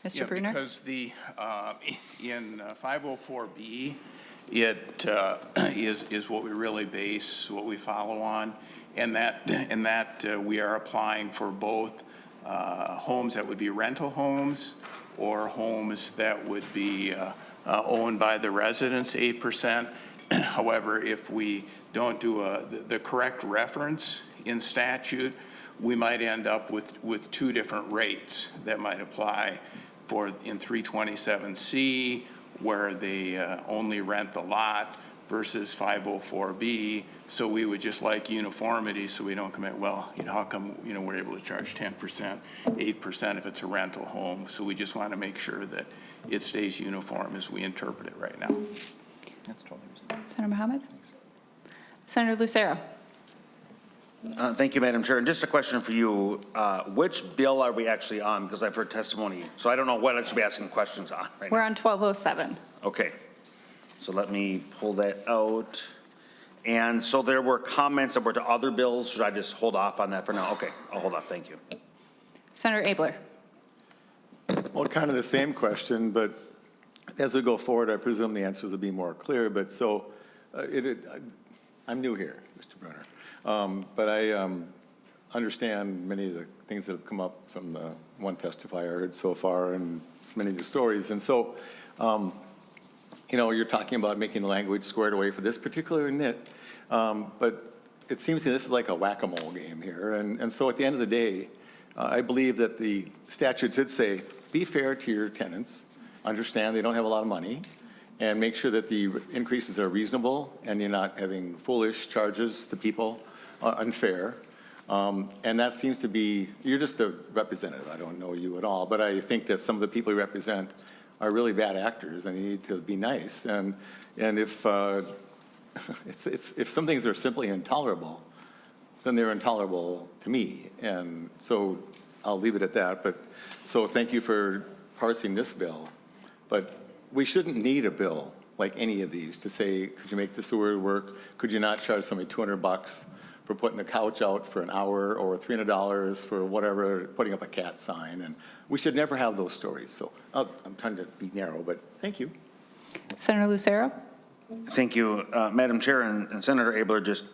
Mr. Bruner? Because in 504B, it is what we really base what we follow on, and that we are applying for both homes that would be rental homes or homes that would be owned by the residents, 8%. However, if we don't do the correct reference in statute, we might end up with two different rates that might apply in 327C, where they only rent the lot, versus 504B. So we would just like uniformity, so we don't commit, well, how come, we're able to charge 10%, 8% if it's a rental home. So we just want to make sure that it stays uniform as we interpret it right now. That's totally reasonable. Senator Mohammed? Senator Lucero? Thank you, Madam Chair. And just a question for you. Which bill are we actually on? Because I've heard testimony. So I don't know what I should be asking questions on right We're now. on 1207. Okay. So let me pull that out. And so there were comments that were to other bills. Should I just hold off on that for now? Okay, I'll hold off. Thank you. Senator Abler. Well, kind of the same question, but as we go forward, I presume the answers will be more clear. But so, I'm new here, Mr. Brunner, but I understand many of the things that have come up from the one testifier I heard so far and many of the stories. And so, you know, you're talking about making the language squared away for this particular nit, but it seems to me this is like a whack-a-mole game here. And so at the end of the day, I believe that the statute should say, be fair to your tenants, understand they don't have a lot of money, and make sure that the increases are reasonable and you're not having foolish charges to people, unfair. And that seems to be, you're just a representative. I don't know you at all, but I think that some of the people you represent are really bad actors and you need to be nice. And if, if some things are simply intolerable, then they're intolerable to me. And so I'll leave it at that. But so thank you for parsing this bill. But we shouldn't need a bill like any of these to say, could you make the sewer work? Could you not charge somebody $200 for putting a couch out for an hour, or $300 for whatever, putting up a cat sign? And we should never have those stories. So I'm trying to be narrow, but thank you. Senator Lucero. Thank you, Madam Chair, and Senator Abler just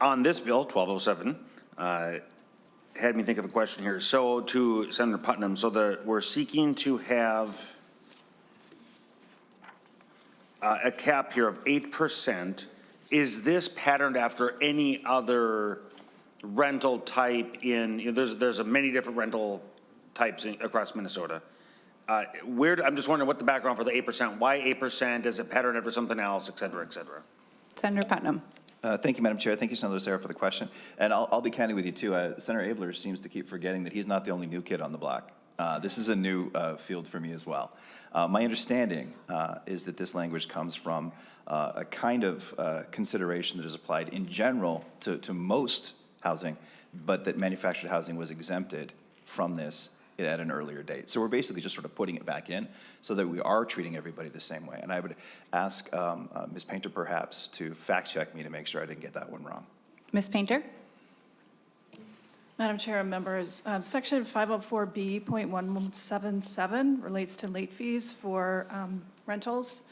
on this bill, 1207, had me think of a question here. So to Senator Putnam, so we're seeking to have a cap here of 8%. Is this patterned after any other rental type there's many different rental types across Minnesota. I'm just wondering what the background for the 8%, why 8%, is it patterned after something else, et cetera, et cetera? Senator Putnam. Thank you, Madam Chair. Thank you, Senator Lucero, for the question. And I'll be candid with you, too. Senator Abler seems to keep forgetting that he's not the only new kid on the block. This is a new field for me as well. My understanding is that this language comes from a kind of consideration that is applied in general to most housing, but that manufactured housing was exempted from this at an earlier date. So we're basically just sort of putting it back in so that we are treating everybody the same way. And I would ask Ms. Painter perhaps to fact check me to make sure I didn't get that one wrong. Ms. Painter. Madam Chair and members, Section 504B.177 relates to late fees for rentals.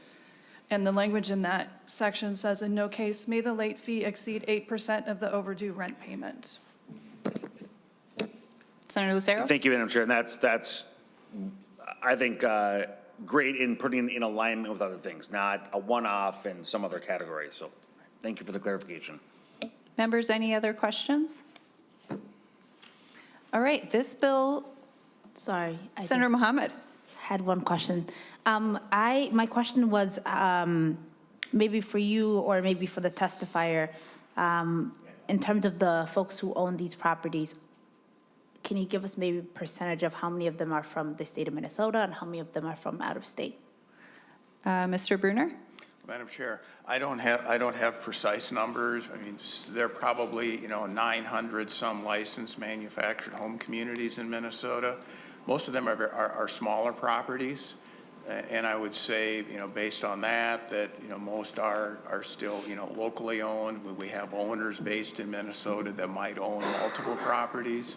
And the language in that section says, in no case may the late fee exceed 8% of the overdue rent payment. Senator Lucero. Thank you, Madam Chair. And that's I think, great in putting in alignment with other things, not a one-off in some other category. So thank you for the clarification. Members, any other questions? All right, this bill. Sorry. Senator Mohammed. Had one question. My question was maybe for you or maybe for the testifier, in terms of the folks who own these properties, can you give us maybe a percentage of how many of them are from the state of Minnesota and how many of them are from out of state? Mr. Brunner? Madam Chair, I don't have precise numbers. I mean, there are probably, 900 some licensed manufactured home communities in Minnesota. Most of them are smaller properties. And I would say, based on that, most are still, locally owned. We have owners based in Minnesota that might own multiple properties.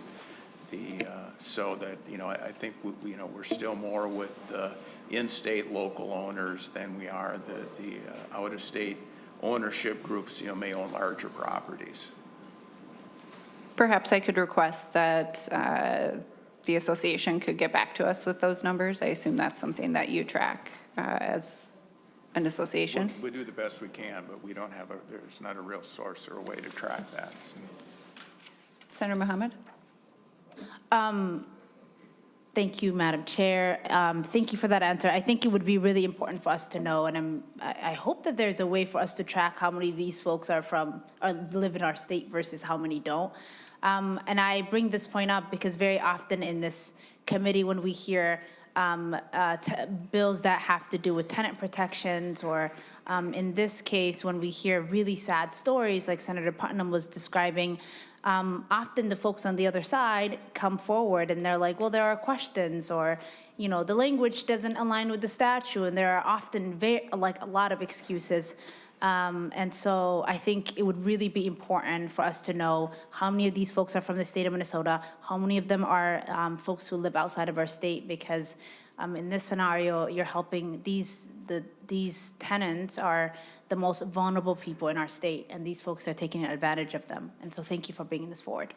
So that, I think, we're still more with the in-state local owners than we are the out-of-state ownership groups, may own larger properties. Perhaps I could request that the association could get back to us with those numbers. I assume that's something that you track as an association. We do the best we can, but we don't have there's not a real source or a way to track that. Senator Mohammed? Thank you, Madam Chair. Thank you for that answer. I think it would be really important for us to know, and I hope that there's a way for us to track how many of these folks live in our state versus how many don't. And I bring this point up because very often in this committee, when we hear bills that have to do with tenant protections, or in this case, when we hear really sad stories like Senator Putnam was describing, often the folks on the other side come forward and they're like, well, there are questions, or, the language doesn't align with the statute, and there are often a lot of excuses. And so I think it would really be important for us to know how many of these folks are from the state of Minnesota, how many of them are folks who live outside of our state, because in this scenario, you're helping these tenants are the most vulnerable people in our state, and these folks are taking advantage of them. And so thank you for bringing this forward.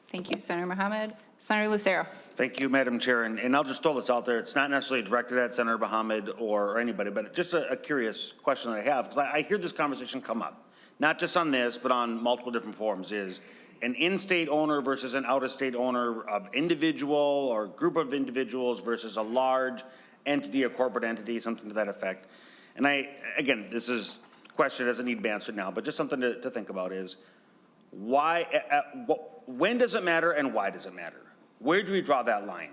Thank you, Senator Mohammed. Senator Lucero. Thank you, Madam Chair, and I'll just throw this out there. It's not necessarily directed at Senator Mohammed or anybody, but just a curious question that I have, because I hear this conversation come up, not just on this, but on multiple different forums, is an in-state owner versus an out-of-state owner, individual or group of individuals versus a large entity, a corporate entity, something to that effect. And again, this is a question that doesn't need to be answered now, but just something to think about is, why, when does it matter and why does it matter? Where do we draw that line?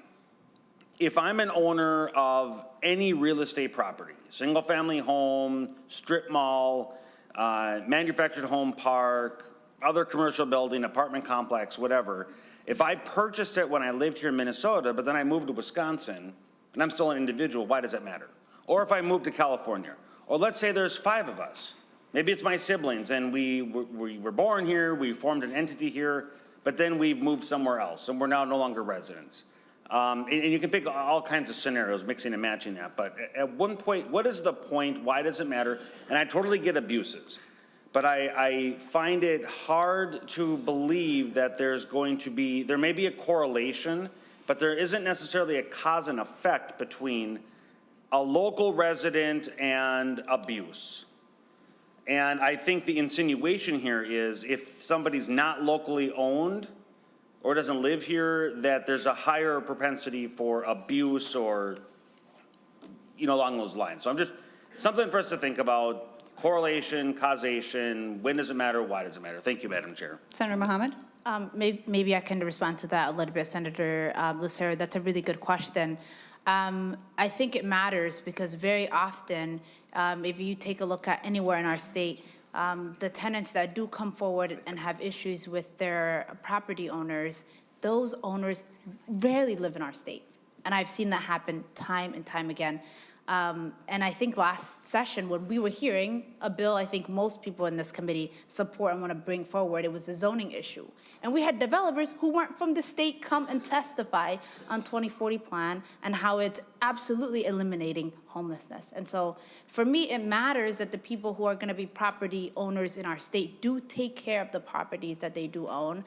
If I'm an owner of any real estate property, single-family home, strip mall, manufactured home park, other commercial building, apartment complex, whatever, if I purchased it when I lived here in Minnesota, but then I moved to Wisconsin, and I'm still an individual, why does it matter? Or if I moved to California, or let's say there's 5 of us. Maybe it's my siblings, and we were born here, we formed an entity here, but then we've moved somewhere else, and we're now no longer residents. And you can pick all kinds of scenarios, mixing and matching that, but at one point, what is the point? Why does it matter? And I totally get abuses, but I find it hard to believe that there may be a correlation, but there isn't necessarily a cause and effect between a local resident and abuse. And I think the insinuation here is if somebody's not locally owned or doesn't live here, that there's a higher propensity for abuse or, along those lines. So I'm just, something for us to think about, correlation, causation, when does it matter, why does it matter? Thank you, Madam Chair. Senator Mohammed. Maybe I can respond to that a little bit, Senator Lucero. That's a really good question. I think it matters because very often, if you take a look at anywhere in our state, the tenants that do come forward and have issues with their property owners, those owners rarely live in our state. And I've seen that happen time and time again. And I think last session when we were hearing a bill I think most people in this committee support and want to bring forward, it was the zoning issue. And we had developers who weren't from the state come and testify on 2040 plan and how it's absolutely eliminating homelessness. And so for me, it matters that the people who are going to be property owners in our state do take care of the properties that they do own.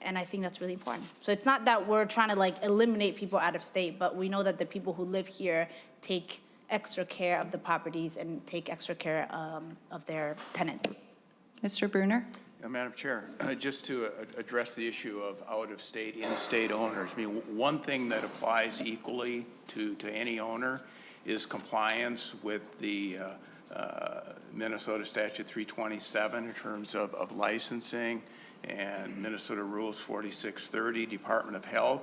And I think that's really important. So it's not that we're trying to eliminate people out of state, but we know that the people who live here take extra care of the properties and take extra care of their tenants. Mr. Bruner. Madam Chair, just to address the issue of out-of-state, in-state owners, I mean, one thing that applies equally to any owner is compliance with the Minnesota Statute 327 in terms of licensing, and Minnesota Rules 4630, Department of Health.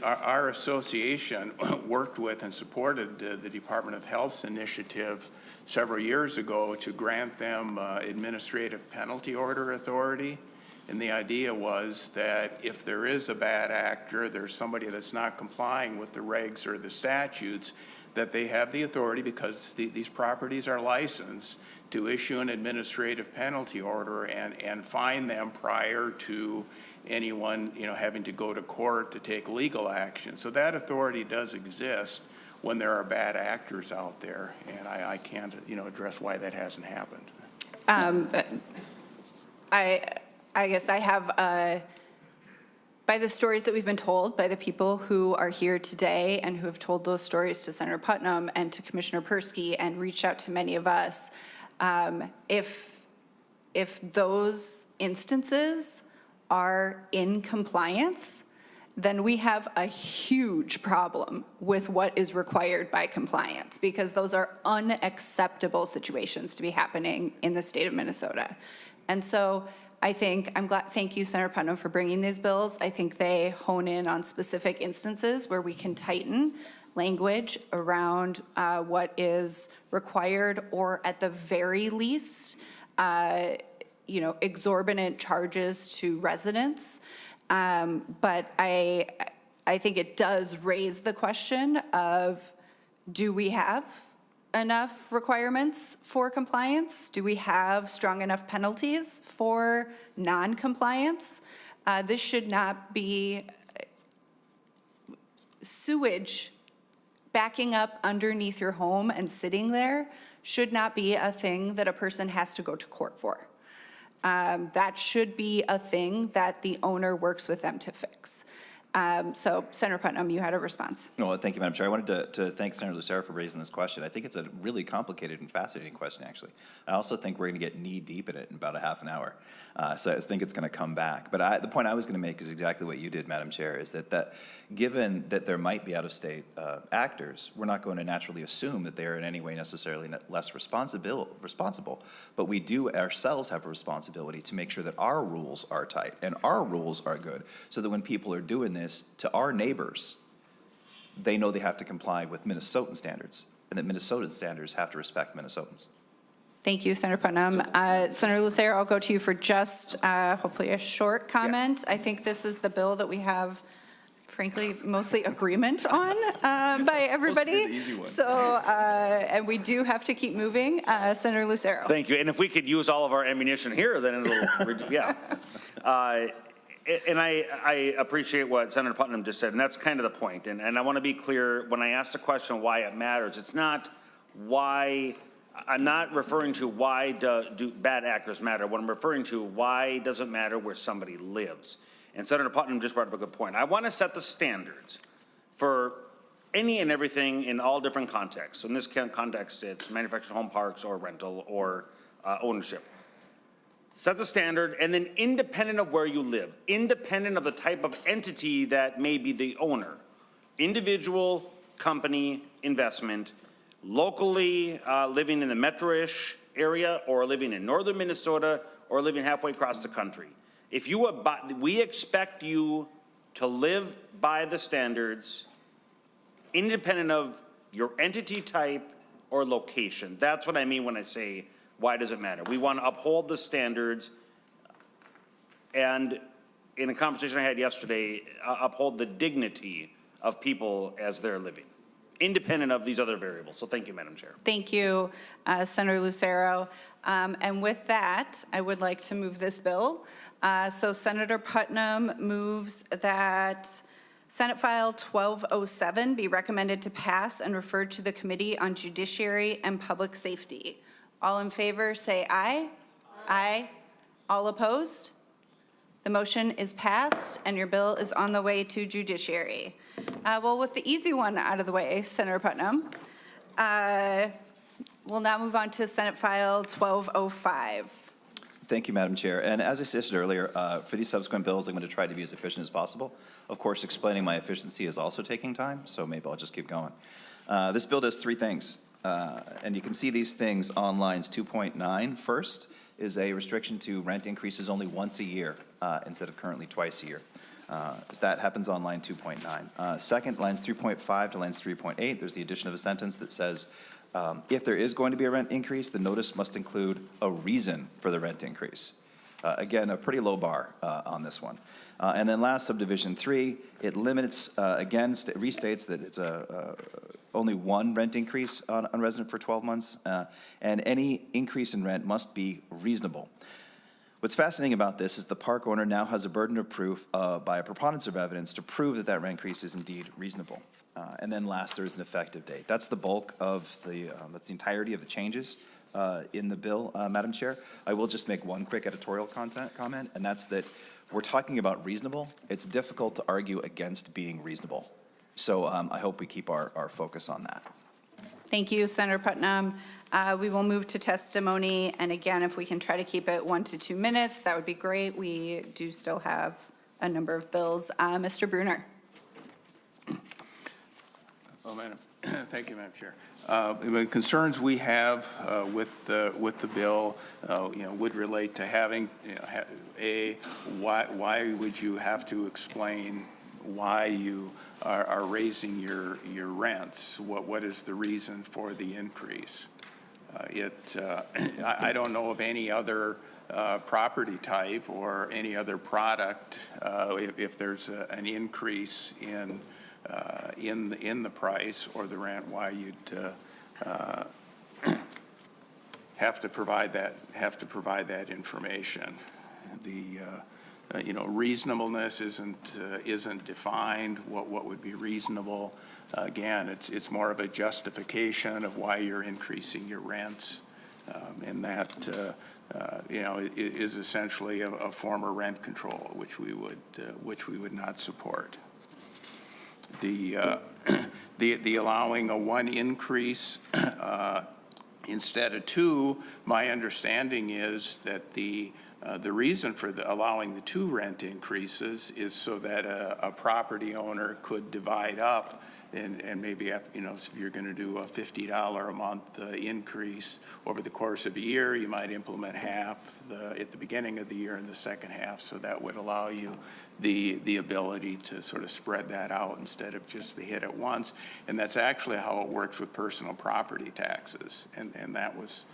Our association worked with and supported the Department of Health's initiative several years ago to grant them administrative penalty order authority. And the idea was that if there is a bad actor, there's somebody that's not complying with the regs or the statutes, that they have the authority, because these properties are licensed, to issue an administrative penalty order and fine them prior to anyone, having to go to court to take legal action. So that authority does exist when there are bad actors out there, and I can't, address why that hasn't happened. I guess I have, by the stories that we've been told by the people who are here today and who have told those stories to Senator Putnam and to Commissioner Persky and reached out to many of us, if those instances are in compliance, then we have a huge problem with what is required by compliance, because those are unacceptable situations to be happening in the state of Minnesota. And so thank you, Senator Putnam, for bringing these bills. I think they hone in on specific instances where we can tighten language around what is required, or at the very least, exorbitant charges to residents. But I think it does raise the question of, do we have enough requirements for compliance? Do we have strong enough penalties for non-compliance? This should not be sewage backing up underneath your home and sitting there should not be a thing that a person has to go to court for. That should be a thing that the owner works with them to fix. So Senator Putnam, you had a response. No, thank you, Madam Chair. I wanted to thank Senator Lucero for raising this question. I think it's a really complicated and fascinating question, actually. I also think we're going to get knee-deep in it in about a half an hour. So I think it's going to come back. But the point I was going to make is exactly what you did, Madam Chair, is that given that there might be out-of-state actors, we're not going to naturally assume that they are in any way necessarily less responsible, but we do ourselves have a responsibility to make sure that our rules are tight and our rules are good, so that when people are doing this to our neighbors, they know they have to comply with Minnesotan standards, and that Minnesotan standards have to respect Minnesotans. Thank you, Senator Putnam. Senator Lucero, I'll go to you for just hopefully a short comment. I think this is the bill that we have, frankly, mostly agreement on by everybody. So, and we do have to keep moving. Senator Lucero. Thank you. And if we could use all of our ammunition here, then it'll, yeah. And I appreciate what Senator Putnam just said, and that's kind of the point. And I want to be clear, when I ask the question why it matters, it's not why, I'm not referring to why do bad actors matter. What I'm referring to, why does it matter where somebody lives? And Senator Putnam just brought up a good point. I want to set the standards for any and everything in all different contexts. So in this context, it's manufactured home parks or rental or ownership. Set the standard, and then independent of where you live, independent of the type of entity that may be the owner, individual, company, investment, locally living in the metro-ish area or living in northern Minnesota or living halfway across the country. If you we expect you to live by the standards independent of your entity type or location. That's what I mean when I say, why does it matter? We want to uphold the standards, and in a conversation I had yesterday, uphold the dignity of people as they're living, independent of these other variables. So thank you, Madam Chair. Thank you, Senator Lucero. And with that, I would like to move this bill. So Senator Putnam moves that Senate File 1207 be recommended to pass and referred to the Committee on Judiciary and Public Safety. All in favor, say aye. Aye. All opposed? The motion is passed, and your bill is on the way to Judiciary. Well, with the easy one out of the way, Senator Putnam, we'll now move on to Senate File 1205. Thank you, Madam Chair. And as I said earlier, for these subsequent bills, I'm going to try to be as efficient as possible. Of course, explaining my efficiency is also taking time, so maybe I'll just keep going. This bill does three things. And you can see these things on lines 2.9. First is a restriction to rent increases only once a year instead of currently twice a year. That happens on line 2.9. Second, lines 3.5 to lines 3.8, there's the addition of a sentence that says, if there is going to be a rent increase, the notice must include a reason for the rent increase. Again, a pretty low bar on this one. And then last, subdivision 3, it limits, again, restates that it's only one rent increase on resident for 12 months, and any increase in rent must be reasonable. What's fascinating about this is the park owner now has a burden of proof by a preponderance of evidence to prove that that rent increase is indeed reasonable. And then last, there's an effective date. That's the bulk of that's the entirety of the changes in the bill, Madam Chair. I will just make one quick editorial comment, and that's that we're talking about reasonable. It's difficult to argue against being reasonable. So I hope we keep our focus on that. Thank you, Senator Putnam. We will move to testimony. And again, if we can try to keep it 1 to 2 minutes, that would be great. We do still have a number of bills. Mr. Bruner. Well, thank you, Madam Chair. The concerns we have with the bill, would relate to having, why would you have to explain why you are raising your rents? What is the reason for the increase? I don't know of any other property type or any other product if there's an increase in the price or the rent, why you'd have to provide that information. The reasonableness isn't defined. What would be reasonable? Again, it's more of a justification of why you're increasing your rents, and that is essentially a form of rent control, which we would not support. The allowing a one increase instead of two, my understanding is that the reason for allowing the two rent increases is so that a property owner could divide up and maybe, if you're going to do a $50 a month increase over the course of a year, you might implement half at the beginning of the year and the second half. So that would allow you the ability to sort of spread that out instead of just the hit at once. And that's actually how it works with personal property taxes. And that was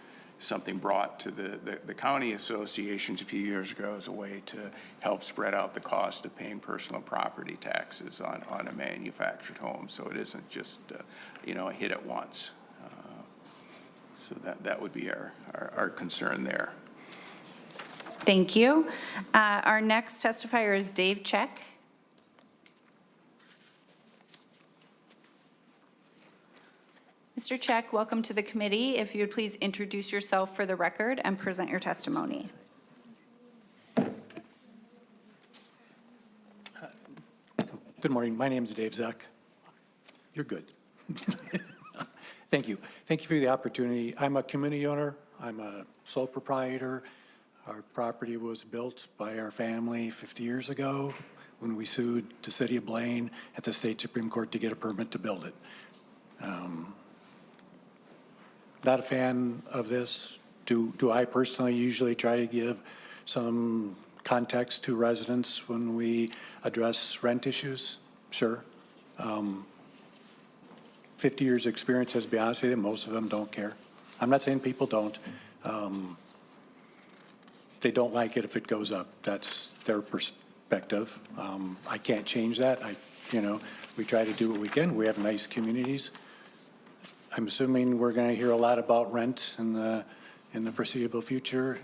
something brought to the county associations a few years ago as a way to help spread out the cost of paying personal property taxes on a manufactured home. So it isn't just, a hit at once. So that would be our concern there. Thank you. Our next testifier is Dave Check. Mr. Check, welcome to the committee. If you would please introduce yourself for the record and present your testimony. Good morning. My name is Dave Zeck. You're good. Thank you. Thank you for the opportunity. I'm a community owner. I'm a sole proprietor. Our property was built by our family 50 years ago when we sued the city of Blaine at the state Supreme Court to get a permit to build it. Not a fan of this. Do I personally usually try to give some context to residents when we address rent issues? Sure. 50 years experience, to be honest with you, most of them don't care. I'm not saying people don't. They don't like it if it goes up. That's their perspective. I can't change that. We try to do what we can. We have nice communities. I'm assuming we're going to hear a lot about rent in the foreseeable future.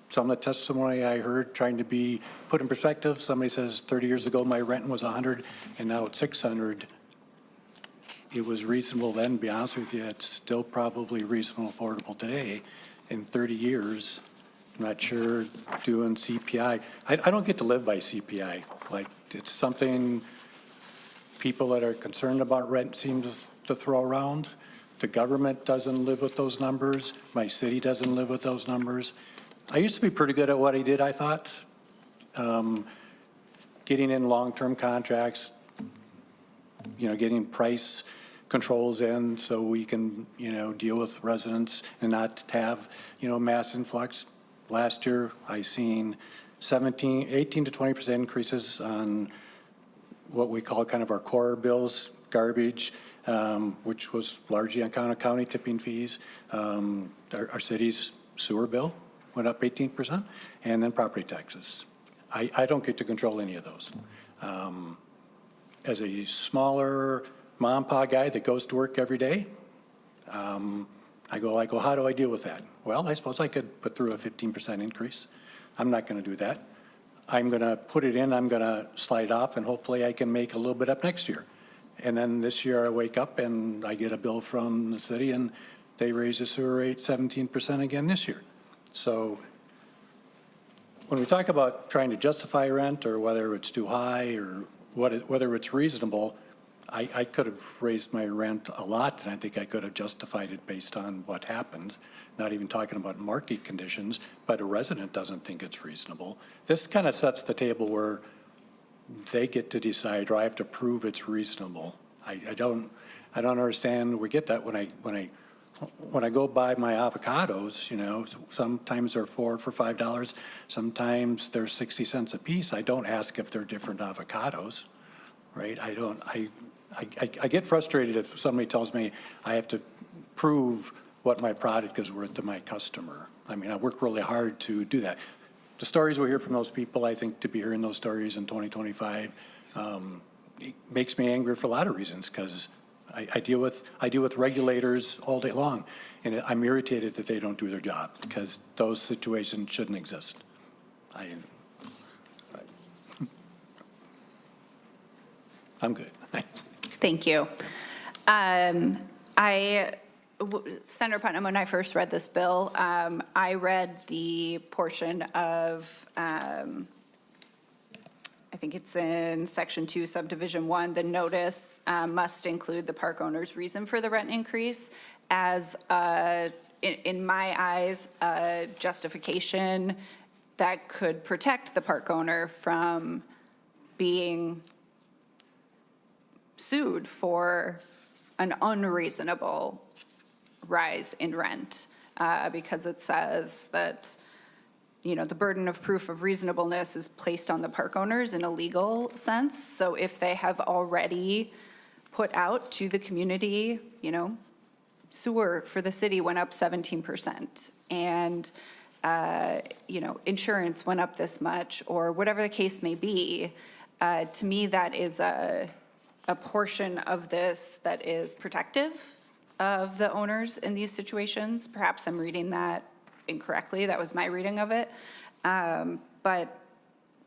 Some of the testimony I heard trying to be put in perspective, somebody says 30 years ago my rent was 100 and now it's 600. It was reasonable then, to be honest with you. It's still probably reasonable, affordable today. In 30 years, I'm not sure doing CPI. I don't get to live by CPI. Like, it's something people that are concerned about rent seem to throw around. The government doesn't live with those numbers. My city doesn't live with those numbers. I used to be pretty good at what I did, I thought. Getting in long-term contracts, getting price controls in so we can, deal with residents and not have, mass influx. Last year, I seen 18 to 20% increases on what we call kind of our core bills, garbage, which was largely on account of county tipping fees. Our city's sewer bill went up 18%, and then property taxes. I don't get to control any of those. As a smaller mom and pop guy that goes to work every day, I go, how do I deal with that? Well, I suppose I could put through a 15% increase. I'm not going to do that. I'm going to put it in, I'm going to slide off, and hopefully I can make a little bit up next year. And then this year I wake up and I get a bill from the city and they raise the sewer rate 17% again this year. So when we talk about trying to justify rent or whether it's too high or whether it's reasonable, I could have raised my rent a lot, and I think I could have justified it based on what happened, not even talking about market conditions, but a resident doesn't think it's reasonable. This kind of sets the table where they get to decide, or I have to prove it's reasonable. I don't understand. We get that when I go buy my avocados, sometimes they're $4 for $5, sometimes they're 60 cents a piece. I don't ask if they're different avocados, right? I get frustrated if somebody tells me I have to prove what my product is worth to my customer. I mean, I work really hard to do that. The stories we hear from those people, I think to be hearing those stories in 2025, it makes me angry for a lot of reasons, because I deal with regulators all day long, And I'm irritated that they don't do their job, because those situations shouldn't exist. I'm good. Thank you. Senator Putnam, when I first read this bill, I read the portion of, I think it's in Section 2, Subdivision 1, the notice must include the park owner's reason for the rent increase as, in my eyes, a justification that could protect the park owner from being sued for an unreasonable rise in rent, because it says that, you know, the burden of proof of reasonableness is placed on the park owners in a legal sense. So if they have already put out to the community, you know, sewer for the city went up 17%, and, you know, insurance went up this much, or whatever the case may be, to me, that is a portion of this that is protective of the owners in these situations. Perhaps I'm reading that incorrectly. That was my reading of it. But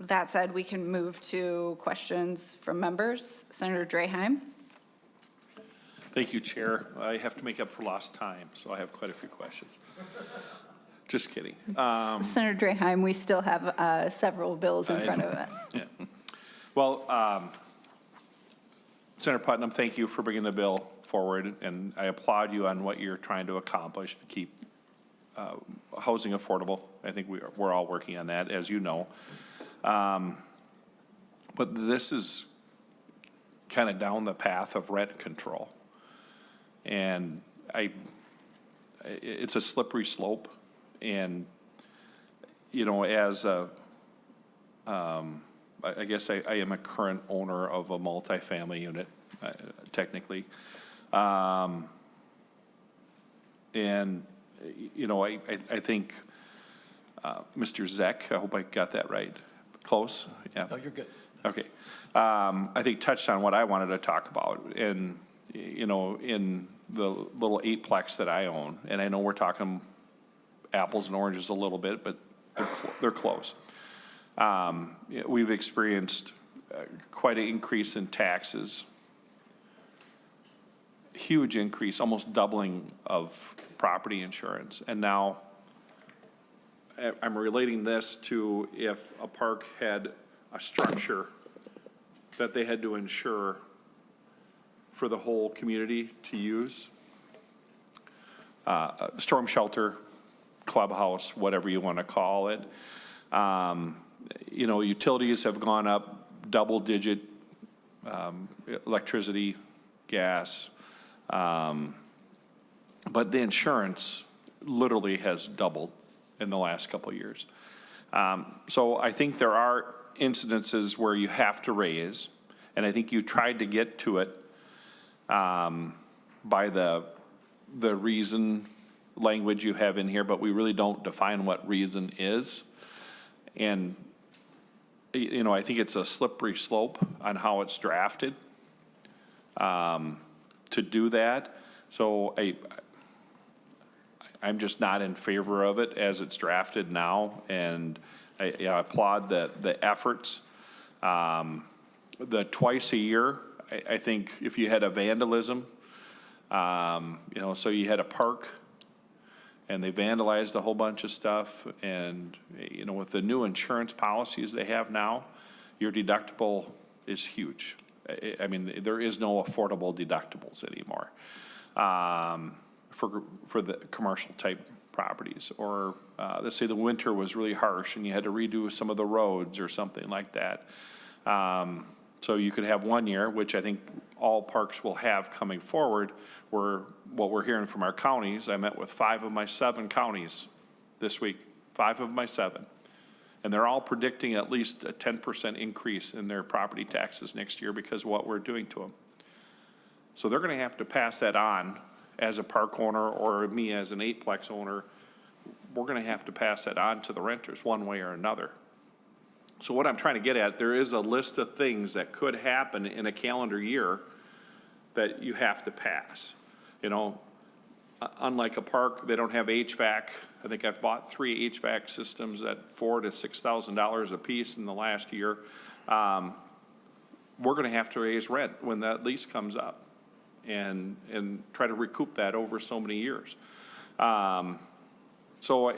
that said, we can move to questions from members. Senator Draheim. Thank you, Chair. I have to make up for lost time, so I have quite a few questions. Just kidding. Senator Draheim, we still have several bills in front of us. Yeah. Well, Senator Putnam, thank you for bringing the bill forward, and I applaud you on what you're trying to accomplish to keep housing affordable. I think we're all working on that, as you know. But this is kind of down the path of rent control. And it's a slippery slope. And, you know, as a, I guess I am a current owner of a multifamily unit, technically. And, you know, I think Mr. Zek, I hope I got that right. Close? Yeah. No, you're good. Okay. I think touched on what I wanted to talk about. And, you know, in the little 8-plex that I own, and I know we're talking apples and oranges a little bit, but they're close. We've experienced quite an increase in taxes, huge increase, almost doubling of property insurance. And now I'm relating this to if a park had a structure that they had to insure for the whole community to use, a storm shelter, clubhouse, whatever you want to call it. You know, utilities have gone up double-digit, electricity, gas, but the insurance literally has doubled in the last couple of years. So I think there are incidences where you have to raise, and I think you tried to get to it by the reason language you have in here, but we really don't define what reason is. And, you know, I think it's a slippery slope on how it's drafted to do that. So I'm just not in favor of it as it's drafted now, and I applaud the efforts. The twice a year, I think if you had a vandalism, you know, so you had a park and they vandalized a whole bunch of stuff, and, you know, with the new insurance policies they have now, your deductible is huge. I mean, there is no affordable deductibles anymore for the commercial type properties. Or let's say the winter was really harsh and you had to redo some of the roads or something like that. So you could have 1 year, which I think all parks will have coming forward, where what we're hearing from our counties, I met with 5 of my 7 counties this week, 5 of my 7. And they're all predicting at least a 10% increase in their property taxes next year because of what we're doing to them. So they're going to have to pass that on as a park owner, or me as an 8-plex owner. We're going to have to pass that on to the renters one way or another. So what I'm trying to get at, there is a list of things that could happen in a calendar year that you have to pass. You know, unlike a park, they don't have HVAC. I think I've bought 3 HVAC systems at $4,000 to $6,000 a piece in the last year. We're going to have to raise rent when that lease comes up and try to recoup that over so many years. So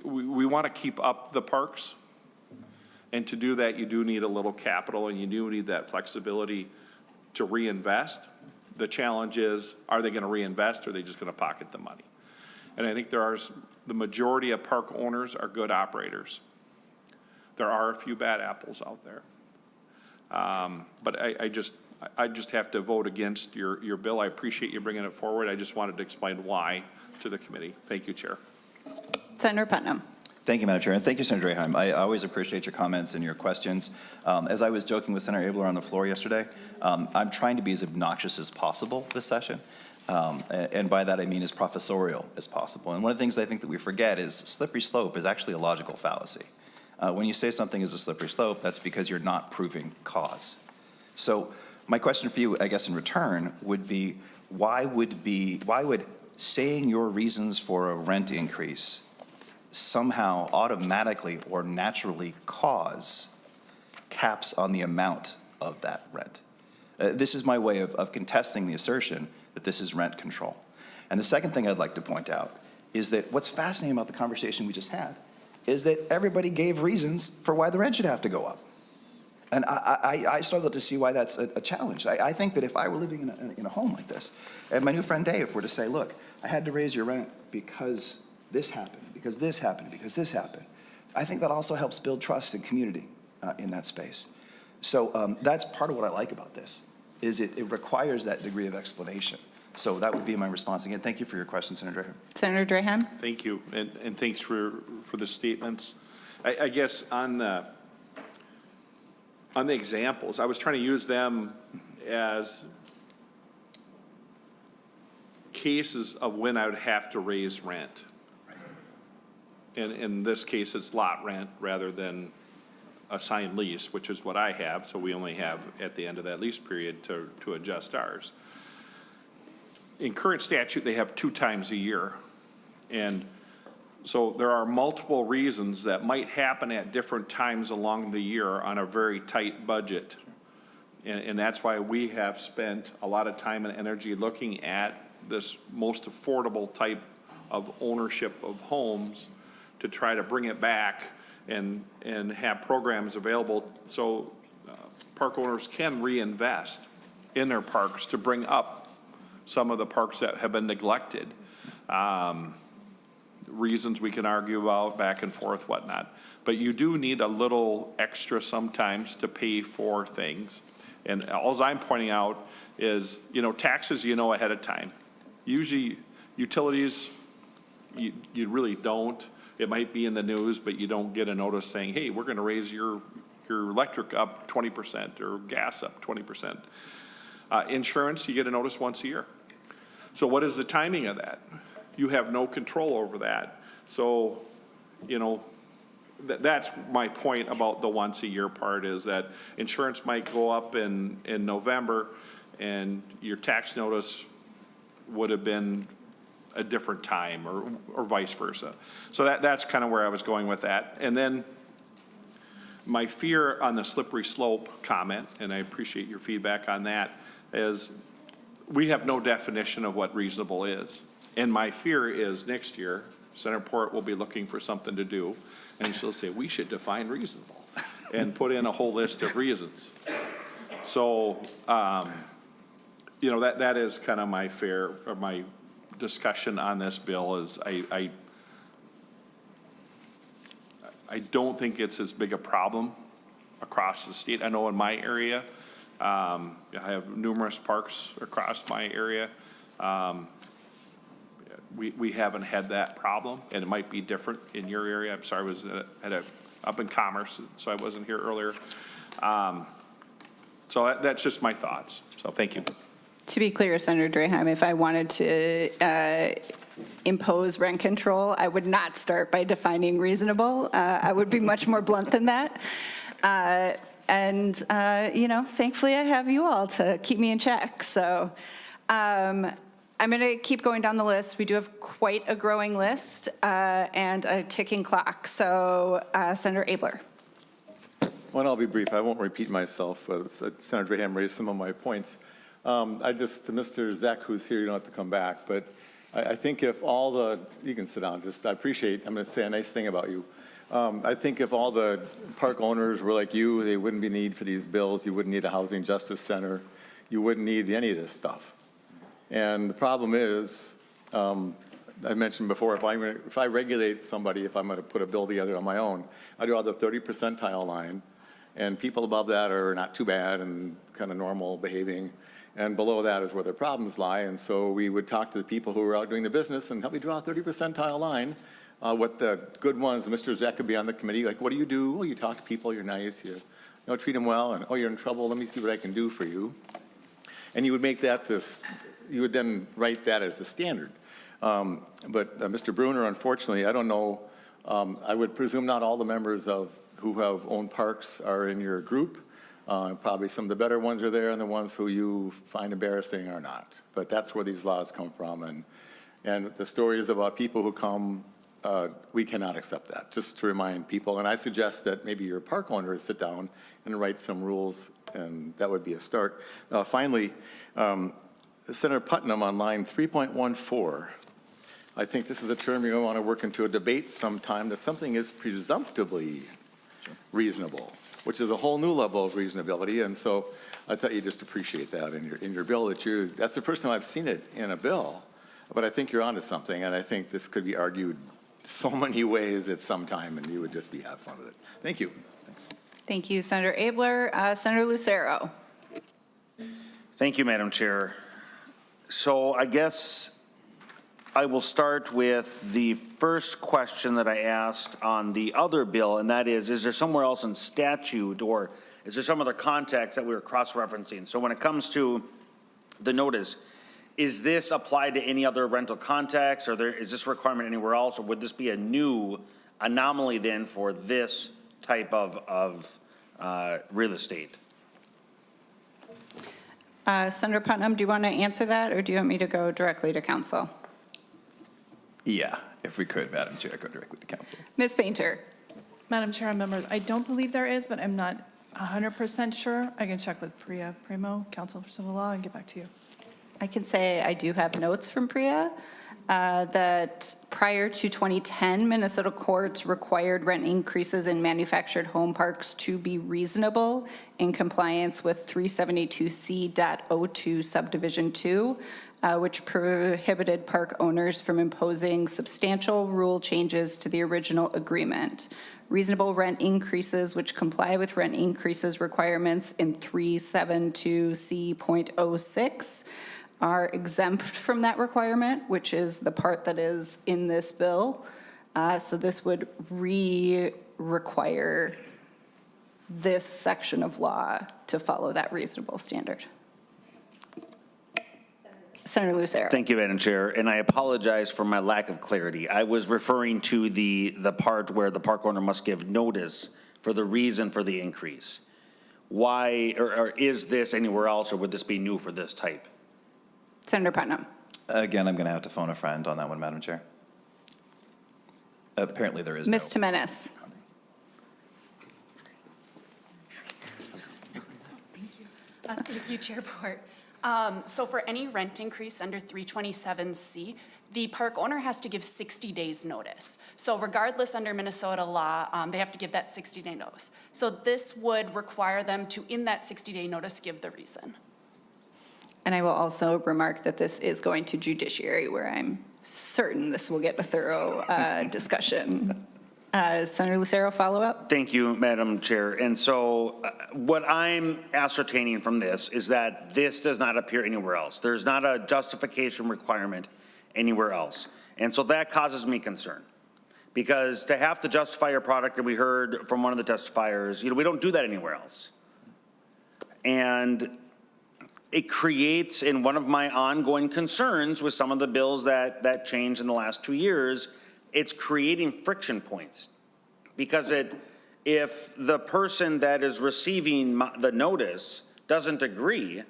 we want to keep up the parks. And to do that, you do need a little capital and you do need that flexibility to reinvest. The challenge is, are they going to reinvest or are they just going to pocket the money? And I think the majority of park owners are good operators. There are a few bad apples out there. But I just have to vote against your bill. I appreciate you bringing it forward. I just wanted to explain why to the committee. Thank you, Chair. Senator Putnam. Thank you, Madam Chair, and thank you, Senator Draheim. I always appreciate your comments and your questions. As I was joking with Senator Abler on the floor yesterday, I'm trying to be as obnoxious as possible this session, and by that I mean as professorial as possible. And one of the things I think that we forget is slippery slope is actually a logical fallacy. When you say something is a slippery slope, that's because you're not proving cause. So my question for you, I guess in return, would be why would saying your reasons for a rent increase somehow automatically or naturally cause caps on the amount of that rent? This is my way of contesting the assertion that this is rent control. And the second thing I'd like to point out is that what's fascinating about the conversation we just had is that everybody gave reasons for why the rent should have to go up. And I struggle to see why that's a challenge. I think that if I were living in a home like this, and my new friend Dave were to say, look, I had to raise your rent because this happened, because this happened, because this happened, I think that also helps build trust and community in that space. So that's part of what I like about this, is it requires that degree of explanation. So that would be my response. Again, thank you for your question, Senator Draheim. Senator Draheim. Thank you, and thanks for the statements. I guess on the examples, I was trying to use them as cases of when I would have to raise rent. And in this case, it's lot rent rather than a signed lease, which is what I have. So we only have at the end of that lease period to adjust ours. In current statute, they have 2 times a year. And so there are multiple reasons that might happen at different times along the year on a very tight budget. And that's why we have spent a lot of time and energy looking at this most affordable type of ownership of homes to try to bring it back and have programs available so park owners can reinvest in their parks to bring up some of the parks that have been neglected. Reasons we can argue about back and forth, whatnot. But you do need a little extra sometimes to pay for things. And all I'm pointing out is, taxes ahead of time. Usually utilities, you really don't. It might be in the news, but you don't get a notice saying, hey, we're going to raise your electric up 20% or gas up 20%. Insurance, you get a notice once a year. So what is the timing of that? You have no control over that. So, that's my point about the once a year part, is that insurance might go up in November and your tax notice would have been a different time or vice versa. So that's kind of where I was going with that. And then my fear on the slippery slope comment, and I appreciate your feedback on that, is we have no definition of what reasonable is. And my fear is next year, Senator Port will be looking for something to do, and she'll say, we should define reasonable and put in a whole list of reasons. So, that is kind of my fear, or my discussion on this bill is I don't think it's as big a problem across the state. I know in my area, I have numerous parks across my area. We haven't had that problem, and it might be different in your area. I'm sorry, I was up in Commerce, so I wasn't here earlier. So that's just my thoughts. So thank you. To be clear, Senator Draheim, if I wanted to impose rent control, I would not start by defining reasonable. I would be much more blunt than that. Thankfully I have you all to keep me in check. So I'm going to keep going down the list. We do have quite a growing list and a ticking clock. So Senator Abler. Well, I'll be brief. I won't repeat myself. Senator Graham raised some of my points. To Mr. Zek, who's here, you don't have to come back, but I think if all the, you can sit down, I appreciate, I'm going to say a nice thing about you. I think if all the park owners were like you, they wouldn't be need for these bills. You wouldn't need a housing justice center. You wouldn't need any of this stuff. And the problem is, I mentioned before, if I regulate somebody, if I'm going to put a bill together on my own, I draw the 30 percentile line, and people above that are not too bad and kind of normal behaving, and below that is where the problems lie. And so we would talk to the people who are out doing the business and help me draw a 30 percentile line. What the good ones, Mr. Zek could be on the committee, like, what do? Well, you talk to people, you're nice, you treat them well, and, oh, you're in trouble, let me see what I can do for you. And you would make that you would then write that as a standard. But Mr. Bruner, unfortunately, I don't know, I would presume not all the members who have owned parks are in your group. Probably some of the better ones are there, and the ones who you find embarrassing are not. But that's where these laws come from. And the stories about people who come, we cannot accept that, just to remind people. And I suggest that maybe your park owners sit down and write some rules, and that would be a start. Finally, Senator Putnam on line 3.14. I think this is a term you're going to want to work into a debate sometime, that something is presumptively reasonable, which is a whole new level of reasonability. And so I thought you'd just appreciate that in your bill. That's the first time I've seen it in a bill, but I think you're onto something, and I think this could be argued so many ways at some time, and you would just have fun with it. Thank you. Thanks. Thank you, Senator Abler. Senator Lucero. Thank you, Madam Chair. So I guess I will start with the first question that I asked on the other bill, and that is there somewhere else in statute, or is there some other context that we were cross-referencing? So when it comes to the notice, is this applied to any other rental context, or is this requirement anywhere else, or would this be a new anomaly then for this type of real estate? Senator Putnam, do you want to answer that, or do you want me to go directly to council? Yeah, if we could, Madam Chair, go directly to council. Ms. Painter. Madam Chair and members, I don't believe there is, but I'm not 100% sure. I can check with Priya Primo, Counsel for Civil Law, and get back to you. I can say I do have notes from Priya that prior to 2010, Minnesota courts required rent increases in manufactured home parks to be reasonable in compliance with 372C.02 subdivision 2, which prohibited park owners from imposing substantial rule changes to the original agreement. Reasonable rent increases which comply with rent increases requirements in 372C.06 are exempt from that requirement, which is the part that is in this bill. So this would require this section of law to follow that reasonable standard. Senator Lucero. Thank you, Madam Chair, and I apologize for my lack of clarity. I was referring to the part where the park owner must give notice for the reason for the increase. Why, or is this anywhere else, or would this be new for this type? Senator Putnam. Again, I'm going to have to phone a friend on that one, Madam Chair. Apparently there is Ms. Jimenez. Thank you, Chair Port. So for any rent increase under 327C, the park owner has to give 60 days notice. So regardless, under Minnesota law, they have to give that 60-day notice. So this would require them to, in that 60-day notice, give the reason. And I will also remark that this is going to judiciary, where I'm certain this will get a thorough discussion. Senator Lucero, follow up? Thank you, Madam Chair. And so what I'm ascertaining from this is that this does not appear anywhere else. There's not a justification requirement anywhere else. And so that causes me concern. Because to have to justify your product, and we heard from one of the testifiers, we don't do that anywhere else. And it creates, in one of my ongoing concerns with some of the bills that changed in the last 2 years, it's creating friction points. Because if the person that is receiving the notice doesn't agree,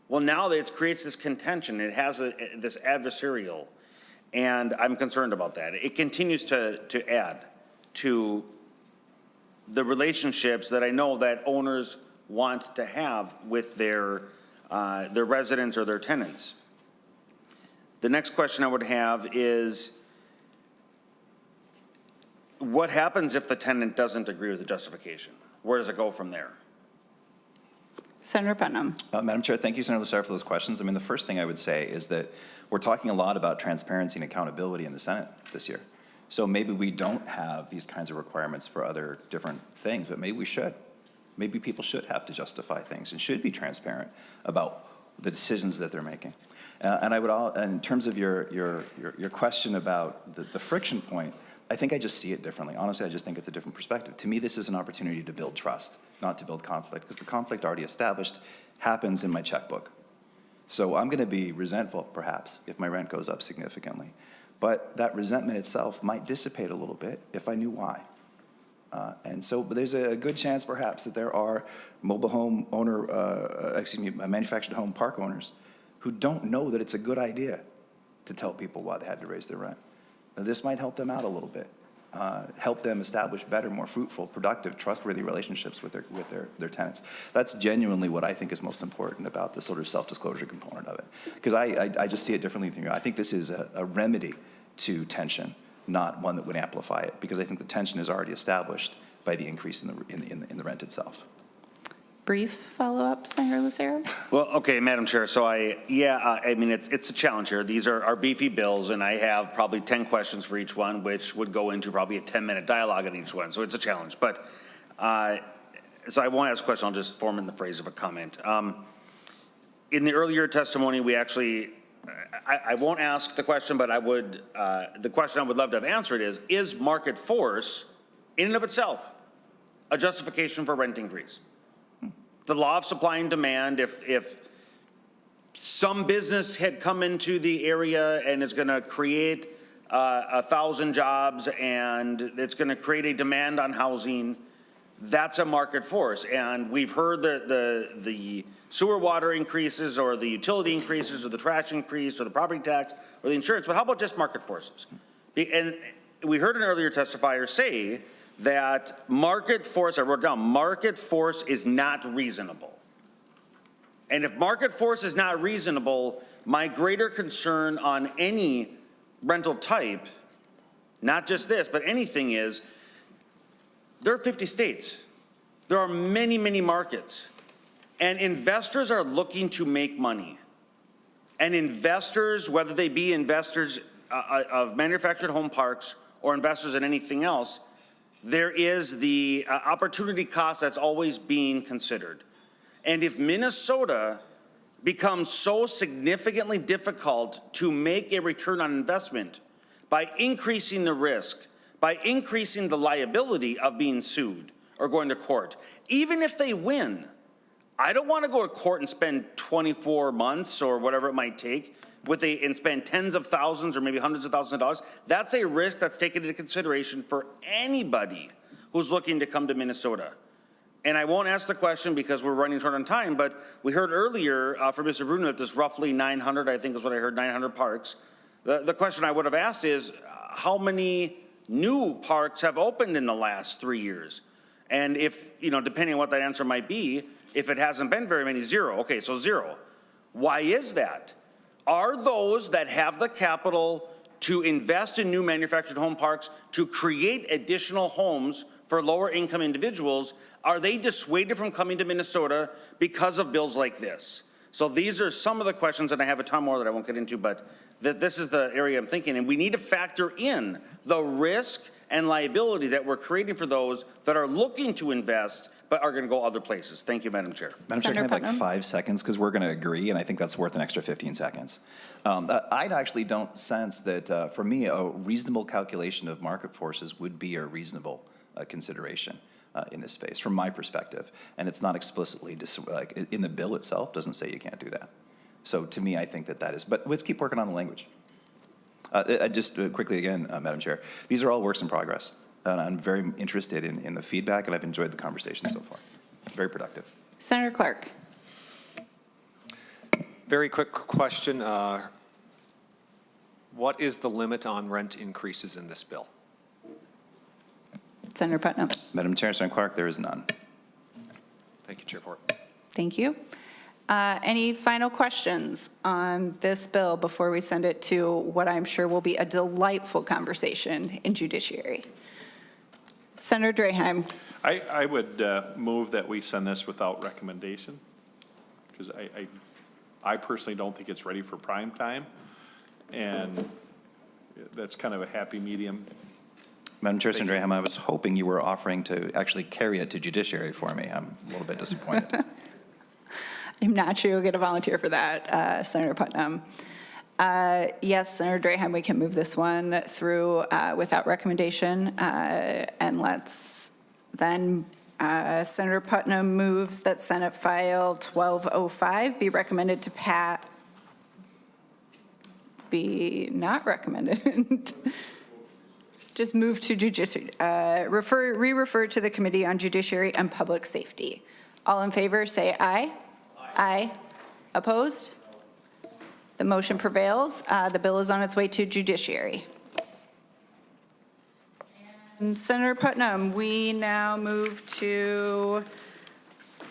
Well, now it creates this contention. It has this adversarial, and I'm concerned about that. It continues to add to the relationships that I know that owners want to have with their residents or their tenants. The next question I would have is, what happens if the tenant doesn't agree with the justification? Where does it go from there? Senator Putnam. Madam Chair, thank you, Senator Lusar, for those questions. I mean, the first thing I would say is that we're talking a lot about transparency and accountability in the Senate this year. So maybe we don't have these kinds of requirements for other different things, but maybe we should. Maybe people should have to justify things and should be transparent about the decisions that they're making. And I would in terms of your question about the friction point, I think I just see it differently. Honestly, I just think it's a different perspective. To me, this is an opportunity to build trust, not to build conflict, because the conflict already established happens in my checkbook. So I'm going to be resentful, perhaps, if my rent goes up significantly. But that resentment itself might dissipate a little bit if I knew why. And so there's a good chance, perhaps, that there are mobile home owner, manufactured home park owners who don't know that it's a good idea to tell people why they had to raise their rent. Now, this might help them out a little bit, help them establish better, more fruitful, productive, trustworthy relationships with their tenants. That's genuinely what I think is most important about the sort of self-disclosure component of it, because I just see it differently than you. I think this is a remedy to tension, not one that would amplify it, because I think the tension is already established by the increase in the rent itself. Brief follow-up, Senator Lucero? Well, okay, Madam Chair, so I mean, it's a challenge here. These are beefy bills, and I have probably 10 questions for each one, which would go into probably a 10-minute dialogue on each one, so it's a challenge. But, so I won't ask a question, I'll just form in the phrase of a comment. In the earlier testimony, we actually, I won't ask the question, but I would, the question I would love to have answered is market force, in and of itself, a justification for rent increase? The law of supply and demand, if some business had come into the area and is going to create 1,000 jobs and it's going to create a demand on housing, that's a market force. And we've heard the sewer water increases or the utility increases or the trash increase or the property tax or the insurance, but how about just market forces? And we heard an earlier testifier say that market force, I wrote down, market force is not reasonable. And if market force is not reasonable, my greater concern on any rental type, not just this, but anything is, there are 50 states. There are many, many markets. And investors are looking to make money. And investors, whether they be investors of manufactured home parks or investors in anything else, there is the opportunity cost that's always being considered. And if Minnesota becomes so significantly difficult to make a return on investment by increasing the risk, by increasing the liability of being sued or going to court, even if they win, I don't want to go to court and spend 24 months or whatever it might take and spend tens of thousands or maybe hundreds of thousands of dollars. That's a risk that's taken into consideration for anybody who's looking to come to Minnesota. And I won't ask the question because we're running short on time, but we heard earlier from Mr. Bruno that there's roughly 900, I think is what I heard, 900 parks. The question I would have asked is, how many new parks have opened in the last 3 years? And if, depending on what that answer might be, if it hasn't been very many, zero. Okay, so zero. Why is that? Are those that have the capital to invest in new manufactured home parks, to create additional homes for lower income individuals, are they dissuaded from coming to Minnesota because of bills like this? So these are some of the questions, and I have a ton more that I won't get into, but this is the area I'm thinking, and we need to factor in the risk and liability that we're creating for those that are looking to invest but are going to go other places. Thank you, Madam Chair. Madam Chair, can I have like 5 seconds, because we're going to agree, and I think that's worth an extra 15 seconds. I actually don't sense that, for me, a reasonable calculation of market forces would be a reasonable consideration in this space, from my perspective. And it's not explicitly, like in the bill itself, doesn't say you can't do that. So to me, I think that is, but let's keep working on the language. Just quickly again, Madam Chair, these are all works in progress. And I'm very interested in the feedback, and I've enjoyed the conversation so far. Very productive. Senator Clark. Very quick question. What is the limit on rent increases in this bill? Senator Putnam. Madam Chair, Senator Clark, there is none. Thank you, Chair Port. Thank you. Any final questions on this bill before we send it to what I'm sure will be a delightful conversation in judiciary? Senator Draheim. I would move that we send this without recommendation, because I personally don't think it's ready for prime time, and that's kind of a happy medium. Madam Chair, Senator Graham, I was hoping you were offering to actually carry it to judiciary for me. I'm a little bit disappointed. I'm not sure you'll get a volunteer for that, Senator Putnam. Yes, Senator Draheim, we can move this one through without recommendation. And let's then, Senator Putnam moves that Senate File 1205 be recommended to be not recommended. Just move to judiciary, re-refer to the Committee on Judiciary and Public Safety. All in favor, say aye. Aye. Opposed? The motion prevails. The bill is on its way to judiciary. And Senator Putnam, we now move to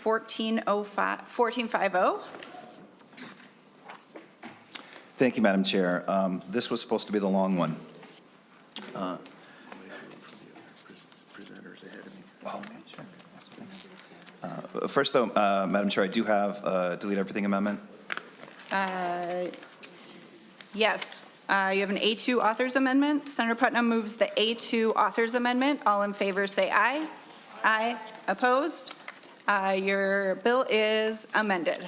1450. Thank you, Madam Chair. This was supposed to be the long one. First, though, Madam Chair, I do have a delete everything amendment. Yes, you have an A2 authors amendment. Senator Putnam moves the A2 authors amendment. All in favor say aye. Aye. Opposed? Your bill is amended.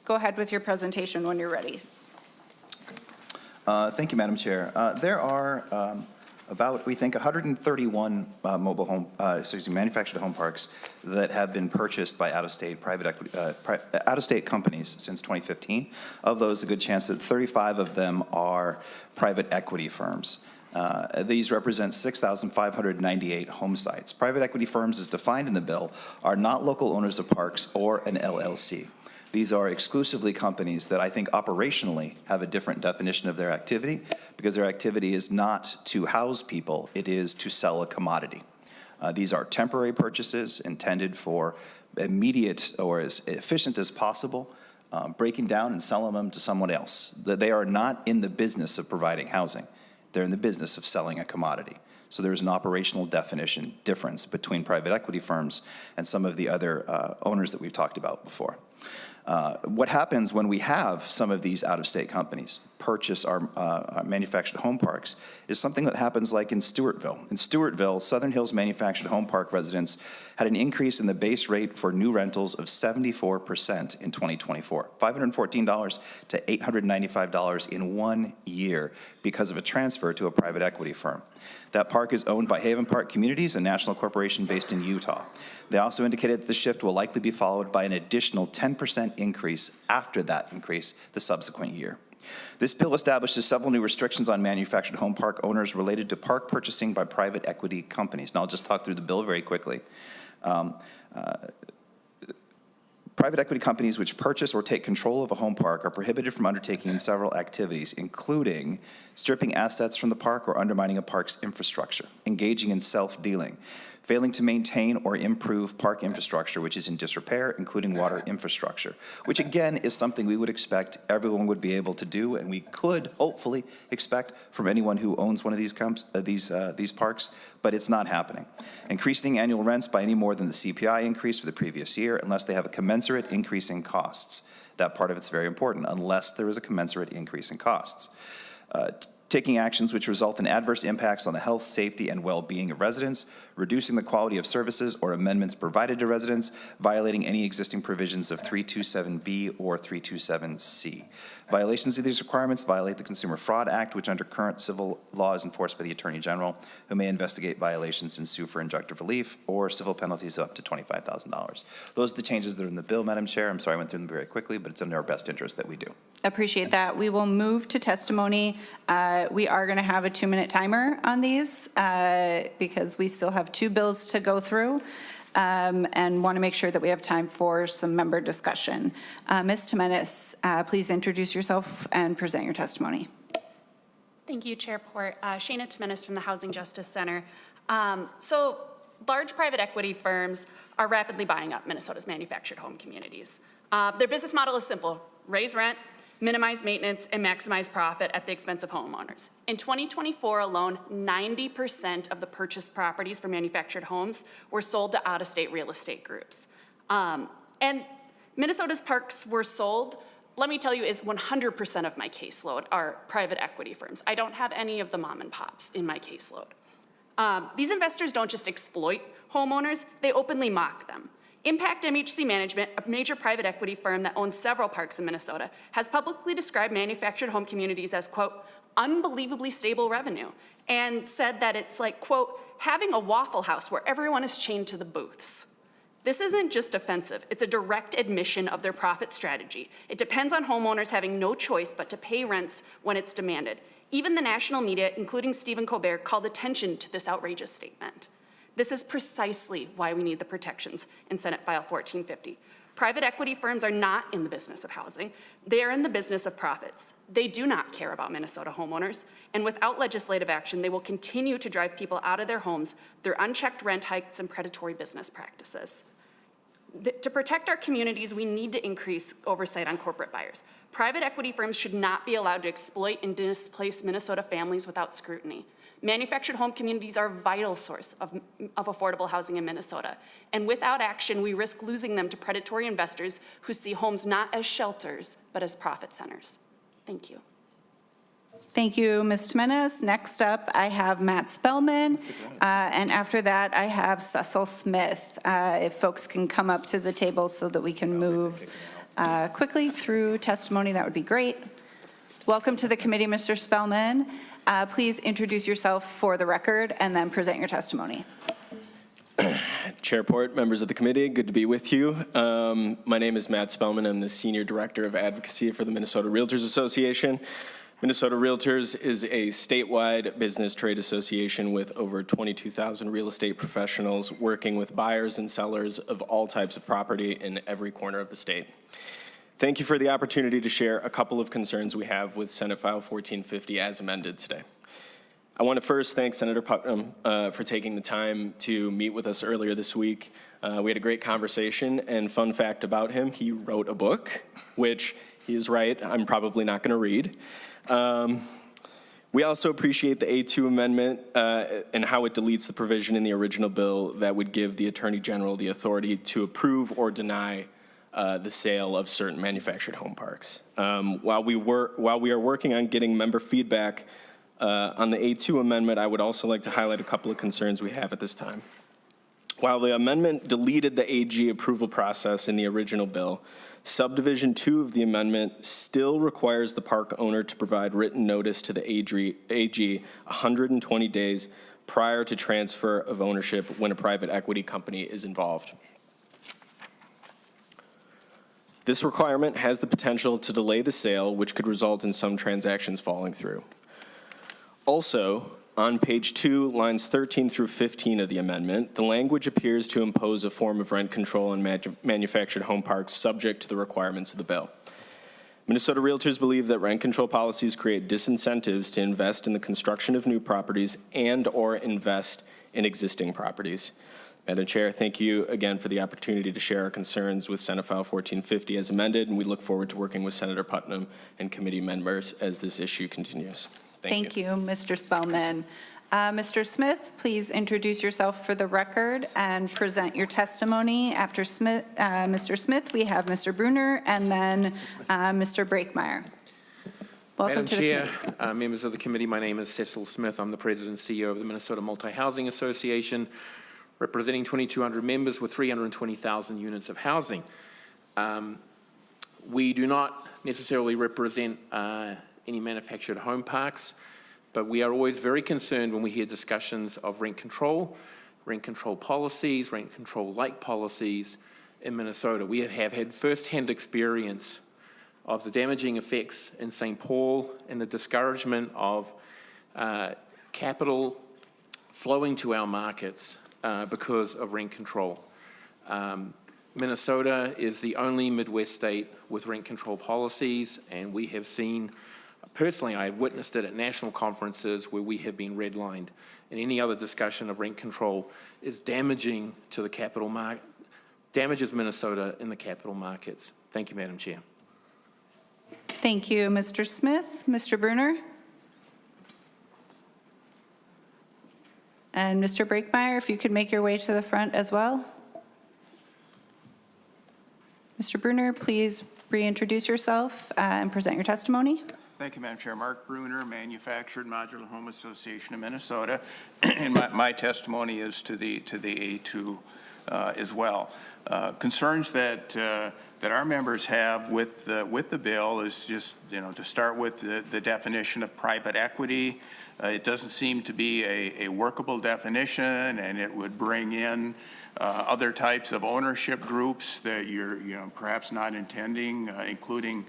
Go ahead with your presentation when you're ready. Thank you, Madam Chair. There are about, we think, 131 manufactured home parks that have been purchased by out-of-state private equity, out-of-state companies since 2015. Of those, a good chance that 35 of them are private equity firms. These represent 6,598 home sites. Private equity firms, as defined in the bill, are not local owners of parks or an LLC. These are exclusively companies that I think operationally have a different definition of their activity, because their activity is not to house people, it is to sell a commodity. These are temporary purchases intended for immediate or as efficient as possible, breaking down and selling them to someone else. They are not in the business of providing housing. They're in the business of selling a commodity. So there's an operational definition difference between private equity firms and some of the other owners that we've talked about before. What happens when we have some of these out-of-state companies purchase our manufactured home parks is something that happens like in Stewartville. In Stewartville, Southern Hills Manufactured Home Park residents had an increase in the base rate for new rentals of 74% in 2024, $514 to $895 in 1 year because of a transfer to a private equity firm. That park is owned by Haven Park Communities, a national corporation based in Utah. They also indicated that the shift will likely be followed by an additional 10% increase after that increase the subsequent year. This bill establishes several new restrictions on manufactured home park owners related to park purchasing by private equity companies. Now, I'll just talk through the bill very quickly. Private equity companies which purchase or take control of a home park are prohibited from undertaking several activities, including stripping assets from the park or undermining a park's infrastructure, engaging in self-dealing, failing to maintain or improve park infrastructure which is in disrepair, including water infrastructure, which again is something we would expect everyone would be able to do, and we could hopefully expect from anyone who owns one of these parks, but it's not happening. Increasing annual rents by any more than the CPI increase for the previous year unless they have a commensurate increase in costs. That part of it's very important, unless there is a commensurate increase in costs. Taking actions which result in adverse impacts on the health, safety, and well-being of residents, reducing the quality of services or amendments provided to residents, violating any existing provisions of 327B or 327C. Violations of these requirements violate the Consumer Fraud Act, which under current civil law is enforced by the Attorney General, who may investigate violations and sue for injunctive relief or civil penalties up to $25,000. Those are the changes that are in the bill, Madam Chair. I'm sorry I went through them very quickly, but it's in our best interest that we do. Appreciate that. We will move to testimony. We are going to have a 2-minute timer on these because we still have 2 bills to go through. and want to make sure that we have time for some member discussion. Ms. Jimenez, please introduce yourself and present your testimony. Thank you, Chair Port. Shana Jimenez from the Housing Justice Center. So large private equity firms are rapidly buying up Minnesota's manufactured home communities. Their business model is simple: raise rent, minimize maintenance, and maximize profit at the expense of homeowners. In 2024 alone, 90% of the purchased properties for manufactured homes were sold to out-of-state real estate groups. And Minnesota's parks were sold, let me tell you, is 100% of my caseload are private equity firms. I don't have any of the mom and pops in my caseload. These investors don't just exploit homeowners, they openly mock them. Impact MHC Management, a major private equity firm that owns several parks in Minnesota, has publicly described manufactured home communities as, quote, unbelievably stable revenue, and said that it's like, quote, having a Waffle House where everyone is chained to the booths. This isn't just offensive, it's a direct admission of their profit strategy. It depends on homeowners having no choice but to pay rents when it's demanded. Even the national media, including Stephen Colbert, called attention to this outrageous statement. This is precisely why we need the protections in Senate File 1450. Private equity firms are not in the business of housing. They are in the business of profits. They do not care about Minnesota homeowners, and without legislative action, they will continue to drive people out of their homes through unchecked rent hikes and predatory business practices. To protect our communities, we need to increase oversight on corporate buyers. Private equity firms should not be allowed to exploit and displace Minnesota families without scrutiny. Manufactured home communities are a vital source of affordable housing in Minnesota. And without action, we risk losing them to predatory investors who see homes not as shelters, but as profit centers. Thank you. Thank you, Ms. Jimenez. Next up, I have Matt Spellman, and after that, I have Cecil Smith. If folks can come up to the table so that we can move quickly through testimony, that would be great. Welcome to the committee, Mr. Spellman. Please introduce yourself for the record and then present your testimony. Chair Port, members of the committee, good to be with you. My name is Matt Spellman. I'm the Senior Director of Advocacy for the Minnesota Realtors Association. Minnesota Realtors is a statewide business trade association with over 22,000 real estate professionals working with buyers and sellers of all types of property in every corner of the state. Thank you for the opportunity to share a couple of concerns we have with Senate File 1450 as amended today. I want to first thank Senator Putnam for taking the time to meet with us earlier this week. We had a great conversation, and fun fact about him, he wrote a book, which he is right, I'm probably not going to read. We also appreciate the A2 amendment and how it deletes the provision in the original bill that would give the Attorney General the authority to approve or deny the sale of certain manufactured home parks. While we are working on getting member feedback on the A2 amendment, I would also like to highlight a couple of concerns we have at this time. While the amendment deleted the AG approval process in the original bill, Subdivision 2 of the amendment still requires the park owner to provide written notice to the AG 120 days prior to transfer of ownership when a private equity company is involved. This requirement has the potential to delay the sale, which could result in some transactions falling through. Also, on page 2, lines 13 through 15 of the amendment, the language appears to impose a form of rent control on manufactured home parks subject to the requirements of the bill. Minnesota Realtors believe that rent control policies create disincentives to invest in the construction of new properties and/or invest in existing properties. Madam Chair, thank you again for the opportunity to share our concerns with Senate File 1450 as amended, and we look forward to working with Senator Putnam and committee members as this issue continues. Thank you, Mr. Spellman. Mr. Smith, please introduce yourself for the record and present your testimony. After Mr. Smith, we have Mr. Bruner and then Mr. Breakmeyer. Welcome Madam to the Chair, committee. members of the committee, my name is Cecil Smith. I'm the President and CEO of the Minnesota Multi-Housing Association, representing 2,200 members with 320,000 units of housing. We do not necessarily represent any manufactured home parks, but we are always very concerned when we hear discussions of rent control policies, rent control-like policies in Minnesota. We have had first-hand experience of the damaging effects in St. Paul and the discouragement of capital flowing to our markets because of rent control. Minnesota is the only Midwest state with rent control policies, and we have seen, personally, I have witnessed it at national conferences where we have been redlined. And any other discussion of rent control is damaging to the capital market, damages Minnesota in the capital markets. Thank you, Madam Chair. Thank you, Mr. Smith. Mr. Bruner? And Mr. Breakmeyer, if you could make your way to the front as well. Mr. Bruner, please reintroduce yourself and present your testimony. Thank you, Madam Chair. Mark Bruner, Manufactured Modular Home Association of Minnesota. And my testimony is to the A2 as well. Concerns that our members have with the bill is just, to start with the definition of private equity. It doesn't seem to be a workable definition, and it would bring in other types of ownership groups that you're perhaps not intending, including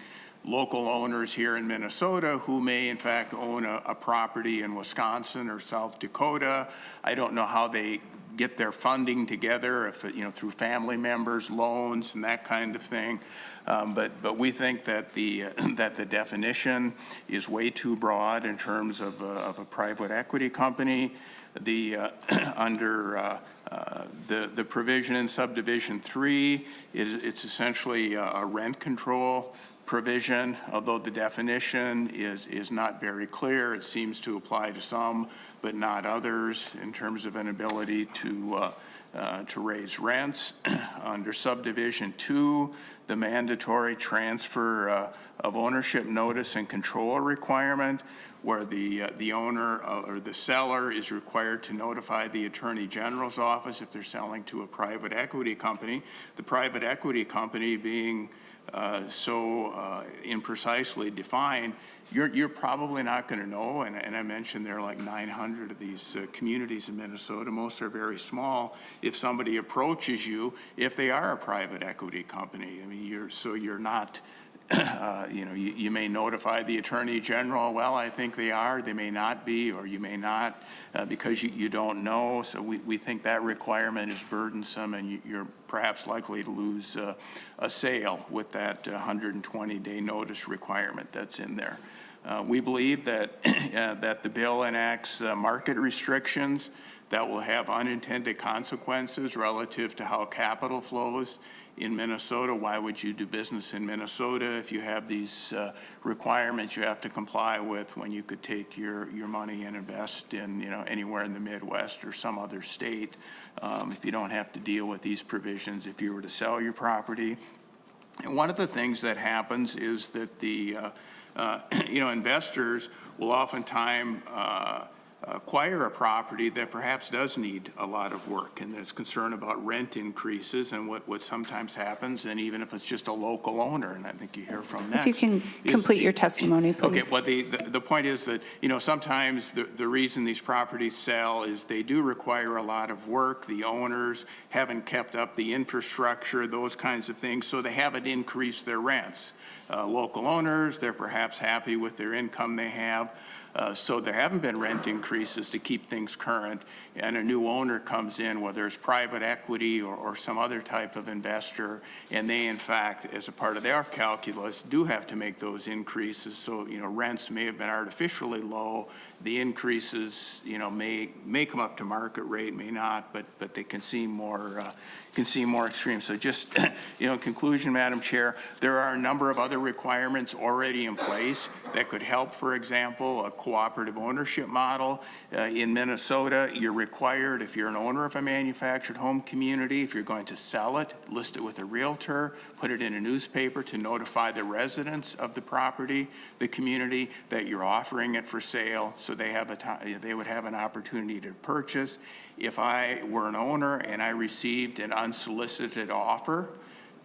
local owners here in Minnesota who may in fact own a property in Wisconsin or South Dakota. I don't know how they get their funding together, if through family members, loans, and that kind of thing. But we think that the definition is way too broad in terms of a private equity company. Under the provision in subdivision 3, it's essentially a rent control provision, although the definition is not very clear. It seems to apply to some, but not others, in terms of an ability to raise rents. Under subdivision 2, the mandatory transfer of ownership notice and control requirement, where the owner or the seller is required to notify the Attorney General's office if they're selling to a private equity company. The private equity company being so imprecisely defined, you're probably not going to know, and I mentioned there are like 900 of these communities in Minnesota. Most are very small. If somebody approaches you, if they are a private equity company, I mean, you're not, you may notify the Attorney General, well, I think they are, they may not be, or you may not, because you don't know. So we think that requirement is burdensome, and you're perhaps likely to lose a sale with that 120-day notice requirement that's in there. We believe that, that the bill enacts market restrictions that will have unintended consequences relative to how capital flows in Minnesota. Why would you do business in Minnesota if you have these requirements you have to comply with when you could take your money and invest in anywhere in the Midwest or some other state if you don't have to deal with these provisions if you were to sell your property? And one of the things that happens is that the investors will oftentimes acquire a property that perhaps does need a lot of work, and there's concern about rent increases and what sometimes happens, and even if it's just a local owner, and I think you hear from next. If you can complete your testimony, please. Okay, well, the point is that, sometimes the reason these properties sell is they do require a lot of work. The owners haven't kept up the infrastructure, those kinds of things, so they haven't increased their rents. Local owners, they're perhaps happy with their income they have. So there haven't been rent increases to keep things current, and a new owner comes in, whether it's private equity or some other type of investor, and they, in fact, as a part of their calculus, do have to make those increases. So, rents may have been artificially low. The increases, may come up to market rate, may not, but they can seem more extreme. So just, in conclusion, Madam Chair, there are a number of other requirements already in place that could help. For example, a cooperative ownership model. In Minnesota, you're required, if you're an owner of a manufactured home community, if you're going to sell it, list it with a realtor, put it in a newspaper to notify the residents of the property, the community, that you're offering it for sale, so they would have an opportunity to purchase. If I were an owner and I received an unsolicited offer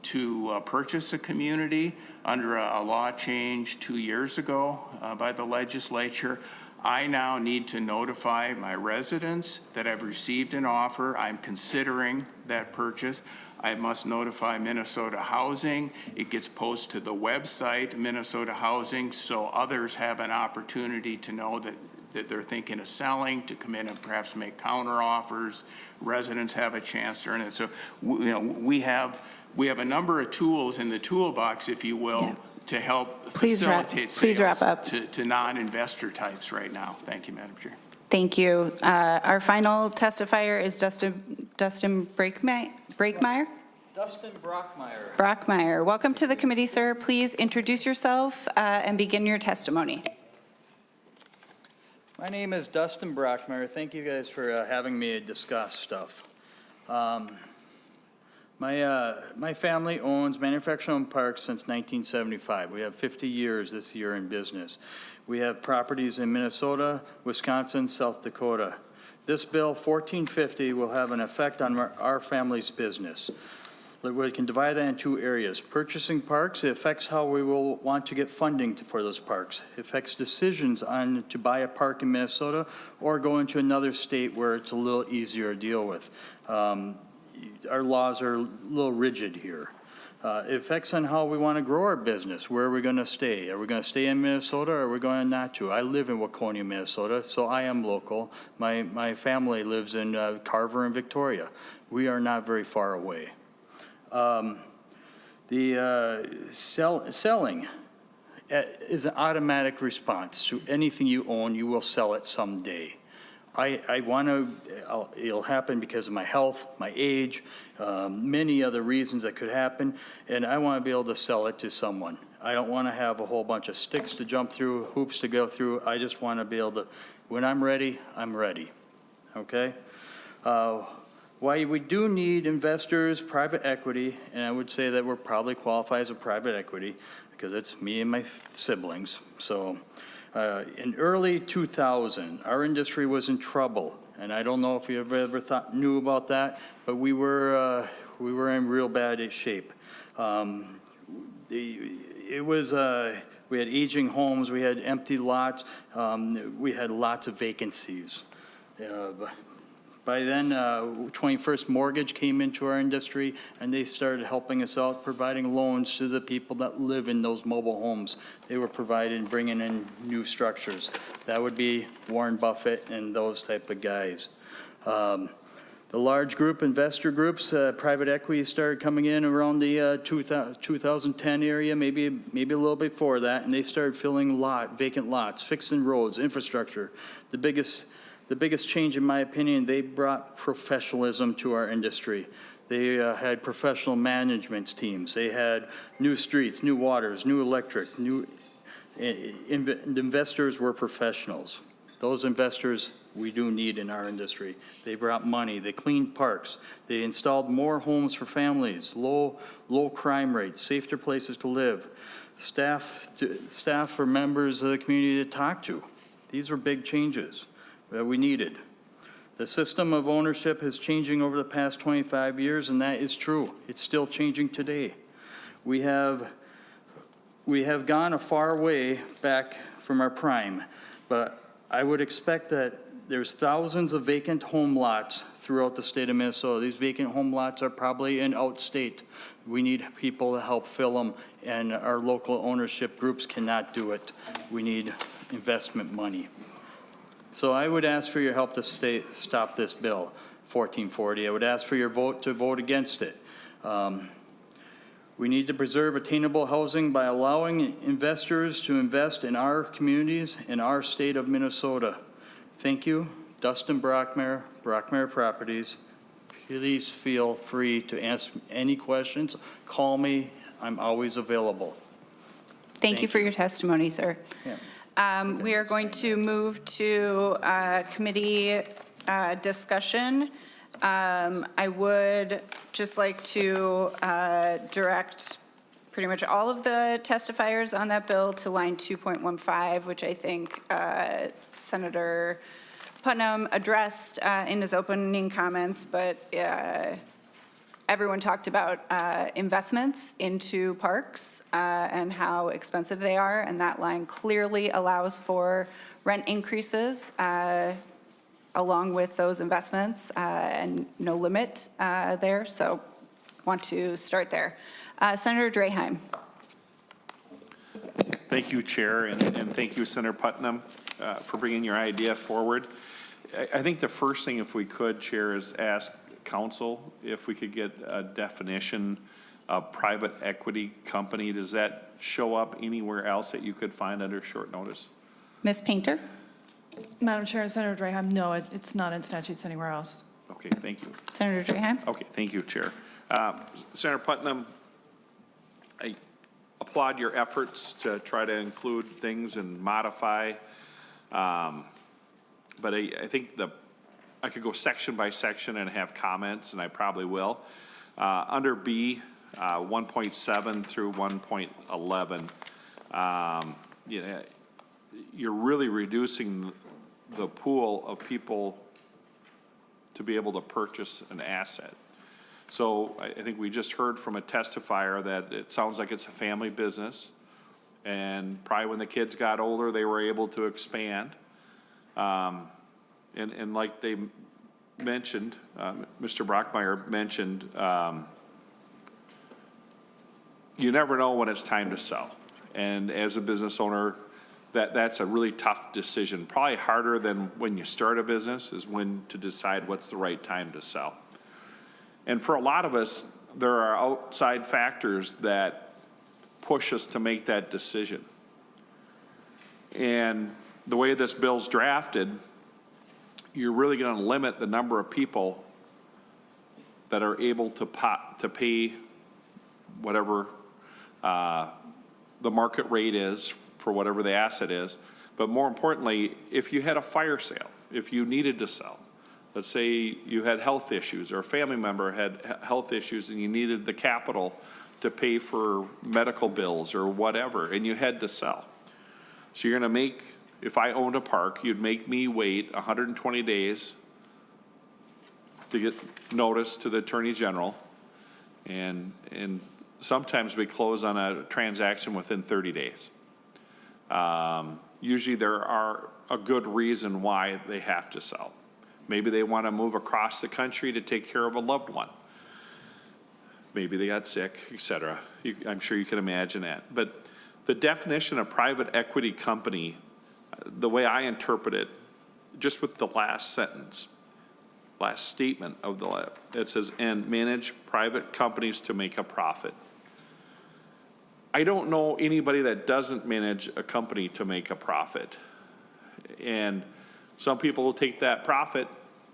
to purchase a community under a law change 2 years ago by the legislature, I now need to notify my residents that I've received an offer. I'm considering that purchase. I must notify Minnesota Housing. It gets posted to the website, Minnesota Housing, so others have an opportunity to know that that they're thinking of selling to come in and perhaps make counter offers. Residents have a chance to earn it. So, we have a number of tools in the toolbox, if you will, to help facilitate wrap sales up. to non-investor types right now. Thank you, Madam Chair. Thank you. Our final testifier is Dustin Breakmeyer. Dustin Brockmeyer. Brockmeyer. Welcome to the committee, sir. Please introduce yourself and begin your testimony. My name is Dustin Brockmeyer. Thank you guys for having me discuss stuff. My family owns manufactured home parks since 1975. We have 50 years this year in business. We have properties in Minnesota, Wisconsin, South Dakota. This bill, 1450, will have an effect on our family's business. We can divide that in two areas. Purchasing parks, it affects how we will want to get funding for those parks. It affects decisions on to buy a park in Minnesota or go into another state where it's a little easier to deal with. Our laws are a little rigid here. It affects on how we want to grow our business. Where are we going to stay? Are we going to stay in Minnesota or are we going not to? I live in Waconia, Minnesota, so I am local. My family lives in Carver and Victoria. We are not very far away. Selling is an automatic response to anything you own. You will sell it someday. I want to, it'll happen because of my health, my age, many other reasons that could happen, and I want to be able to sell it to someone. I don't want to have a whole bunch of sticks to jump through, hoops to go through. I just want to be able to, when I'm ready, okay? Why we do need investors, private equity, and I would say that we're probably qualified as a private equity because it's me and my siblings, so. In early 2000, our industry was in trouble, and I don't know if you ever knew about that, but we were in real bad shape. We had aging homes, we had empty lots, we had lots of vacancies. By then, 21st Mortgage came into our industry, and they started helping us out, providing loans to the people that live in those mobile homes. They were providing, bringing in new structures. That would be Warren Buffett and those type of guys. The large group, investor groups, private equity started coming in around the 2010 area, maybe a little before that, and they started filling vacant lots, fixing roads, infrastructure. The biggest change, in my opinion, they brought professionalism to our industry. They had professional management teams. They had new streets, new waters, new electric, investors were professionals. Those investors we do need in our industry. They brought money. They cleaned parks. They installed more homes for families, low crime rates, safer places to live, staff for members of the community to talk to. These were big changes that we needed. The system of ownership is changing over the past 25 years, and that is true. It's still changing today. We have gone a far way back from our prime, but I would expect that there's thousands of vacant home lots throughout the state of Minnesota. These vacant home lots are probably in outstate. We need people to help fill them, and our local ownership groups cannot do it. We need investment money. So I would ask for your help to stop this bill, 1440. I would ask for your vote to vote against it. We need to preserve attainable housing by allowing investors to invest in our communities in our state of Minnesota. Thank you. Dustin Brockmeyer, Brockmeyer Properties. Please feel free to ask any questions. Call me. I'm always available. Thank you for your testimony, sir. Yeah. We are going to move to committee discussion. I would just like to direct pretty much all of the testifiers on that bill to line 2.15, which I think Senator Putnam addressed in his opening comments, but everyone talked about investments into parks and how expensive they are, and that line clearly allows for rent increases along with those investments and no limit there, so want to start there. Senator Draheim. Thank you, Chair, and thank you, Senator Putnam, for bringing your idea forward. I think the first thing, if we could, Chair, is ask council if we could get a definition of private equity company. Does that show up anywhere else that you could find under short notice? Ms. Painter? Madam Chair and Senator Drahan, no, it's not in statutes anywhere else. Okay, thank you. Senator Drahan? Okay, thank you, Chair. Senator Putnam, I applaud your efforts to try to include things and modify. But I think I could go section by section and have comments, and I probably will. Under B, 1.7 through 1.11, you know, you're really reducing the pool of people to be able to purchase an asset. So I think we just heard from a testifier that it sounds like it's a family business, and probably when the kids got older, they were able to expand. And like they mentioned, Mr. Brockmeyer mentioned, you never know when it's time to sell. And as a business owner, that's a really tough decision. Probably harder than when you start a business is when to decide what's the right time to sell. And for a lot of us, there are outside factors that push us to make that decision. And the way this bill's drafted, you're really going to limit the number of people that are able to pay whatever the market rate is for whatever the asset is. But more importantly, if you had a fire sale, if you needed to sell, let's say you had health issues or a family member had health issues and you needed the capital to pay for medical bills or whatever, and you had to sell. So you're going to make, if I owned a park, you'd make me wait 120 days to get notice to the Attorney General, and sometimes we close on a transaction within 30 days. Usually there are a good reason why they have to sell. Maybe they want to move across the country to take care of a loved one. Maybe they got sick, et cetera. I'm sure you can imagine that. But the definition of private equity company, the way I interpret it, just with the last sentence, last statement of the letter, it says, and manage private companies to make a profit. I don't know anybody that doesn't manage a company to make a profit. And some people will take that profit,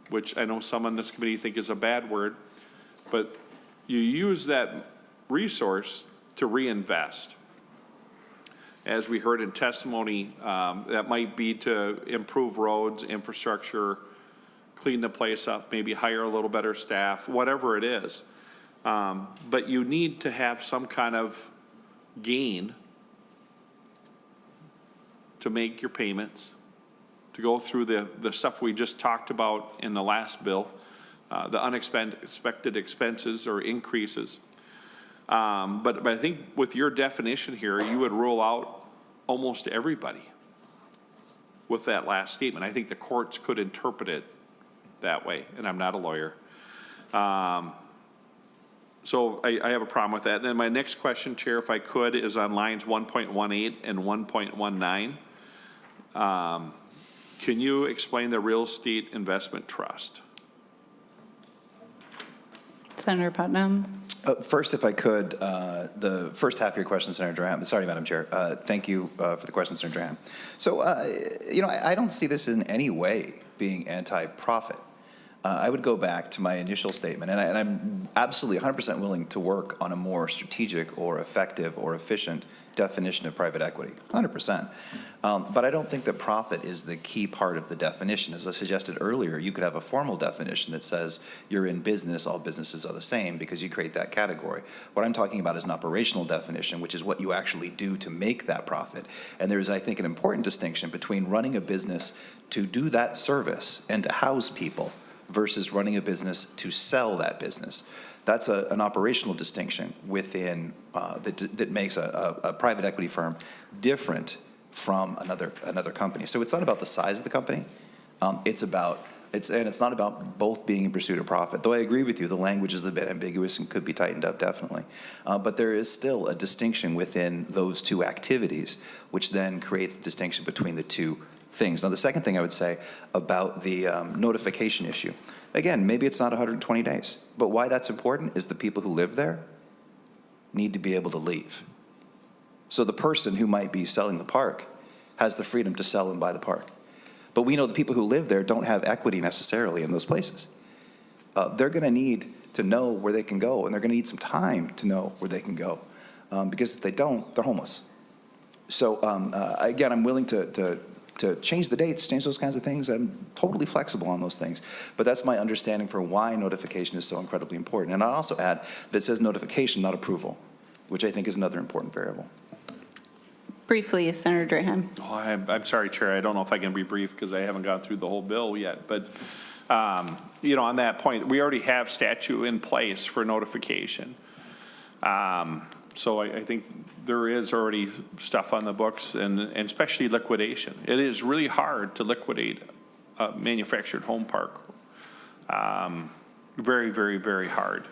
which I know some on this committee think is a bad word, but you use that resource to reinvest. As we heard in testimony, that might be to improve roads, infrastructure, clean the place up, maybe hire a little better staff, whatever it is. But you need to have some kind of gain to make your payments, to go through the stuff we just talked about in the last bill, the unexpected expenses or increases. But I think with your definition here, you would rule out almost everybody with that last statement. I think the courts could interpret it that way, and I'm not a lawyer. So I have a problem with that. And then my next question, Chair, if I could, is on lines 1.18 and 1.19. Can you explain the real estate investment trust? Senator Putnam. First, if I could, the first half of your question, Senator Drahan. Sorry, Madam Chair. Thank you for the question, Senator Drahan. So, you know, I don't see this in any way being anti-profit. I would go back to my initial statement, and I'm absolutely 100% willing to work on a more strategic or effective or efficient definition of private equity, 100%. But I don't think that profit is the key part of the definition. As I suggested earlier, you could have a formal definition that says you're in business, all businesses are the same, because you create that category. What I'm talking about is an operational definition, which is what you actually do to make that profit. And there's, I think, an important distinction between running a business to do that service and to house people versus running a business to sell that business. That's an operational distinction within that makes a private equity firm different from another company. So it's not about the size of the company. It's about It's not about both being in pursuit of profit, though I agree with you, the language is a bit ambiguous and could be tightened up, definitely. But there is still a distinction within those two activities, which then creates the distinction between the two things. Now, the second thing I would say about the notification issue, again, maybe it's not 120 days, but why that's important is the people who live there need to be able to leave. So the person who might be selling the park has the freedom to sell and buy the park. But we know the people who live there don't have equity necessarily in those places. They're going to need to know where they can go, and they're going to need some time to know where they can go, because if they don't, they're homeless. So again, I'm willing to change the dates, change those kinds of things. I'm totally flexible on those things. But that's my understanding for why notification is so incredibly important. And I'll also add that it says notification, not approval, which I think is another important variable. Briefly, Senator Drahan. Oh, I'm sorry, Chair. I don't know if I can be brief because I haven't gone through the whole bill yet. But, you know, on that point, we already have statute in place for notification. So I think there is already stuff on the books, and especially liquidation. It is really hard to liquidate a manufactured home park. Very, very, very hard.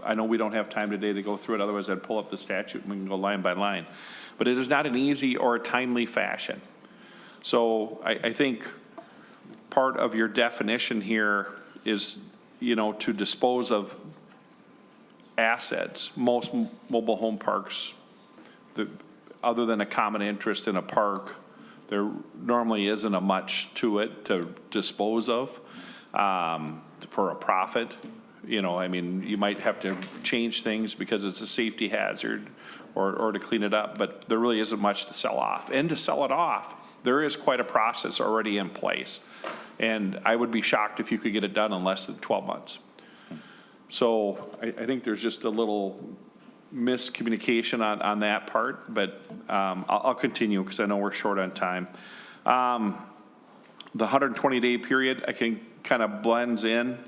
I know we don't have time today to go through it, otherwise I'd pull up the statute and we can go line by line. But it is not an easy or a timely fashion. So I think part of your definition here is, you know, to dispose of assets. Most mobile home parks, other than a common interest in a park, there normally isn't a much to it to dispose of for a profit. You know, I mean, you might have to change things because it's a safety hazard or to clean it up, but there really isn't much to sell off. And to sell it off, there is quite a process already in place. And I would be shocked if you could get it done in less than 12 months. So I think there's just a little miscommunication on that part, but I'll continue because I know we're short on time. The 120-day period, I think, kind of blends in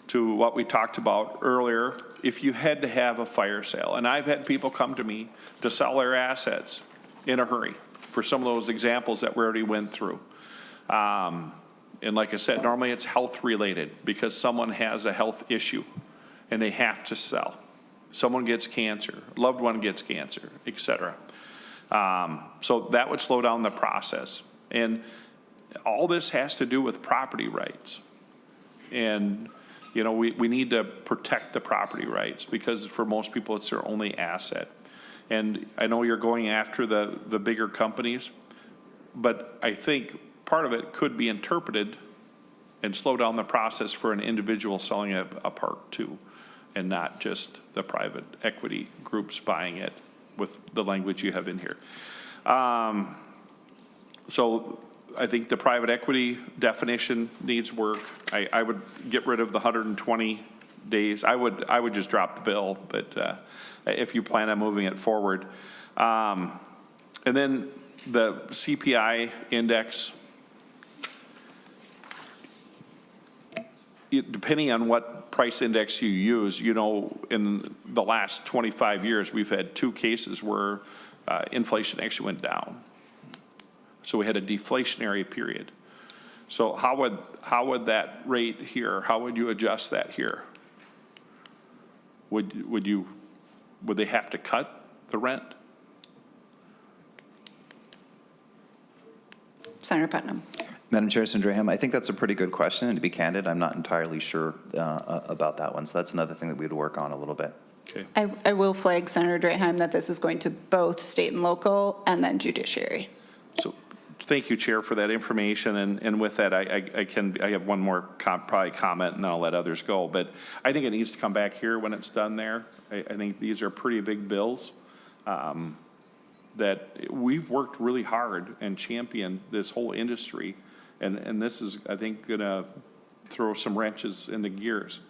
to what we talked about earlier. If you had to have a fire sale, and I've had people come to me to sell their assets in a hurry for some of those examples that we already went through. And like I said, normally it's health related because someone has a health issue and they have to sell. Someone gets cancer, loved one gets cancer, et cetera. So that would slow down the process. And all this has to do with property rights. And you know, we need to protect the property rights because for most people it's their only asset. And I know you're going after the bigger companies, but I think part of it could be interpreted and slow down the process for an individual selling a park too, and not just the private equity groups buying it with the language you have in here. So I think the private equity definition needs work. I would get rid of the 120 days. I would just drop the bill, but if you plan on moving it forward. And then the CPI index, depending on what price index you use, you know, in the last 25 years, we've had 2 cases where inflation actually went down. So we had a deflationary period. So how would that rate here, how would you adjust that here? Would they have to cut the rent? Senator Putnam. Madam Chair, Senator Drahan, I think that's a pretty good question, and to be candid, I'm not entirely sure about that one. So that's another thing that we would work on a little bit. Okay. I will flag, Senator Drahan, that this is going to both state and local and then judiciary. So thank you, Chair, for that information. And with that, I have one more probably comment, and then I'll let others go. But I think it needs to come back here when it's done there. I think these are pretty big bills that we've worked really hard and championed this whole industry. And this is, I think, going to throw some wrenches in the gears.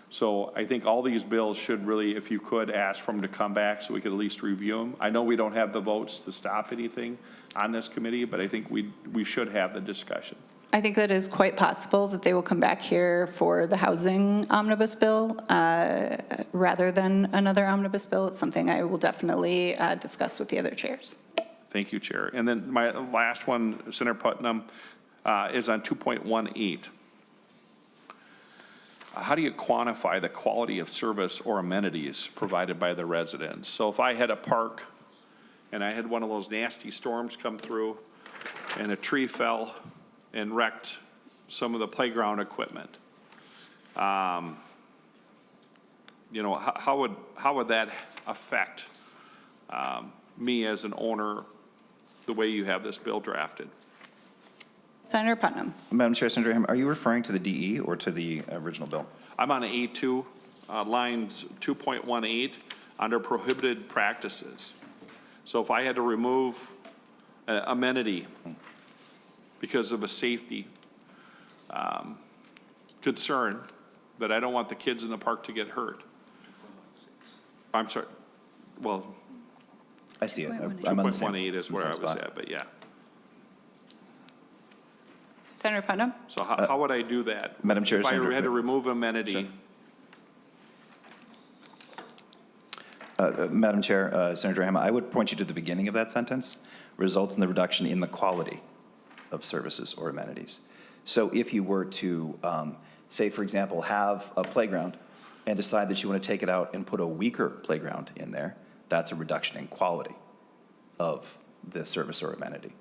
So I think all these bills should really, if you could, ask for them to come back so we could at least review them. I know we don't have the votes to stop anything on this committee, but I think we should have the discussion. I think that is quite possible that they will come back here for the housing omnibus bill rather than another omnibus bill. It's something I will definitely discuss with the other chairs. Thank you, Chair. And then my last one, Senator Putnam, is on 2.18. How do you quantify the quality of service or amenities provided by the residents? So if I had a park and I had one of those nasty storms come through and a tree fell and wrecked some of the playground equipment, you know, how would that affect me as an owner, the way you have this bill drafted? Senator Putnam. Madam Chair, Senator Hammond, are you referring to the DE or to the original bill? I'm on A2, lines 2.18, under prohibited practices. So if I had to remove an amenity because of a safety concern, that I don't want the kids in the park to get hurt. I'm sorry, well. I see it. I'm on the same. 2.18 is where I was at, but yeah. Senator Putnam. So how would I do that? Madam Chair, if I Senator, had to remove amenity. Madam Chair, Senator Hammond, I would point you to the beginning of that sentence, results in the reduction in the quality of services or amenities. So if you were to, say, for example, have a playground and decide that you want to take it out and put a weaker playground in there, that's a reduction in quality of the service or amenity.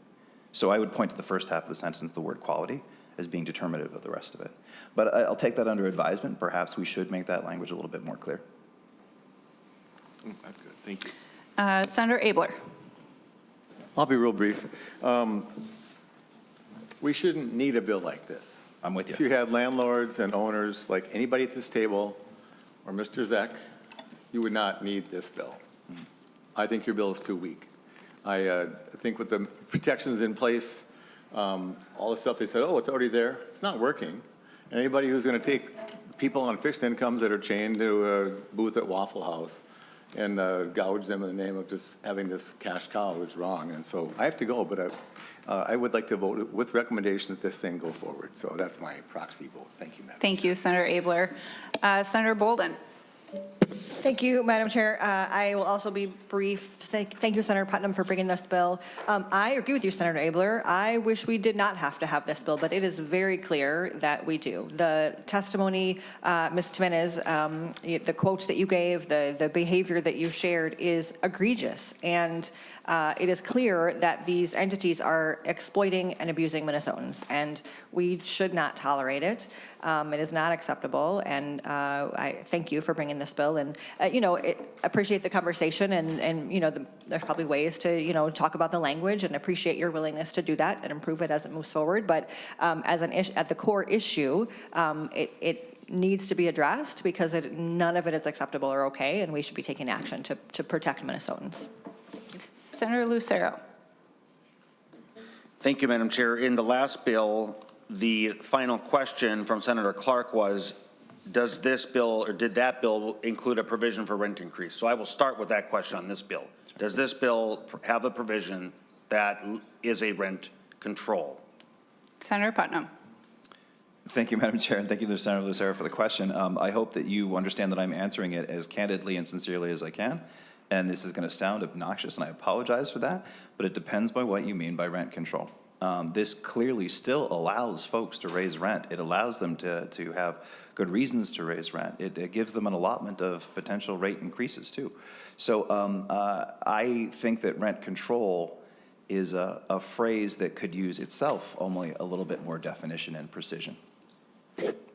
So I would point to the first half of the sentence, the word quality, as being determinative of the rest of it. But I'll take that under advisement. Perhaps we should make that language a little bit more clear. I'm good, thank you. Senator Abler. I'll be real brief. We shouldn't need a bill like this. I'm with you. If you had landlords and owners like anybody at this table or Mr. Zeck, you would not need this bill. I think your bill is too weak. I think with the protections in place, all the stuff they said, oh, it's already there, it's not working. And anybody who's going to take people on fixed incomes that are chained to a booth at Waffle House and gouge them in the name of just having this cash cow is wrong. And so I have to go, but I would like to vote with recommendation that this thing go forward. So that's my proxy vote. Thank you, Madam Thank you, Senator Abler. Senator Bolden. Thank you, Madam Chair. I will also be brief. Thank you, Senator Putnam, for bringing this bill. I agree with you, Senator Abler. I wish we did not have to have this bill, but it is very clear that we do. The testimony, Ms. Jimenez, the quotes that you gave, the behavior that you shared is egregious. And it is clear that these entities are exploiting and abusing Minnesotans, and we should not tolerate it. It is not acceptable, and I thank you for bringing this bill. And, appreciate the conversation, and there's probably ways to, talk about the language, and appreciate your willingness to do that and improve it as it moves forward. But at the core issue, it needs to be addressed because none of it is acceptable or okay, and we should be taking action to protect Minnesotans. Senator Lucero. Thank you, Madam Chair. In the last bill, the final question from Senator Clark was, does this bill or did that bill include a provision for rent increase? So I will start with that question on this bill. Does this bill have a provision that is a rent control? Senator Putnam. Thank you, Madam Chair, and thank you to Senator Lucero for the question. I hope that you understand that I'm answering it as candidly and sincerely as I can. And this is going to sound obnoxious, and I apologize for that, but it depends by what you mean by rent control. This clearly still allows folks to raise rent. It allows them to have good reasons to raise rent. It gives them an allotment of potential rate increases, too. So I think that rent control is a phrase that could use itself only a little bit more definition and precision.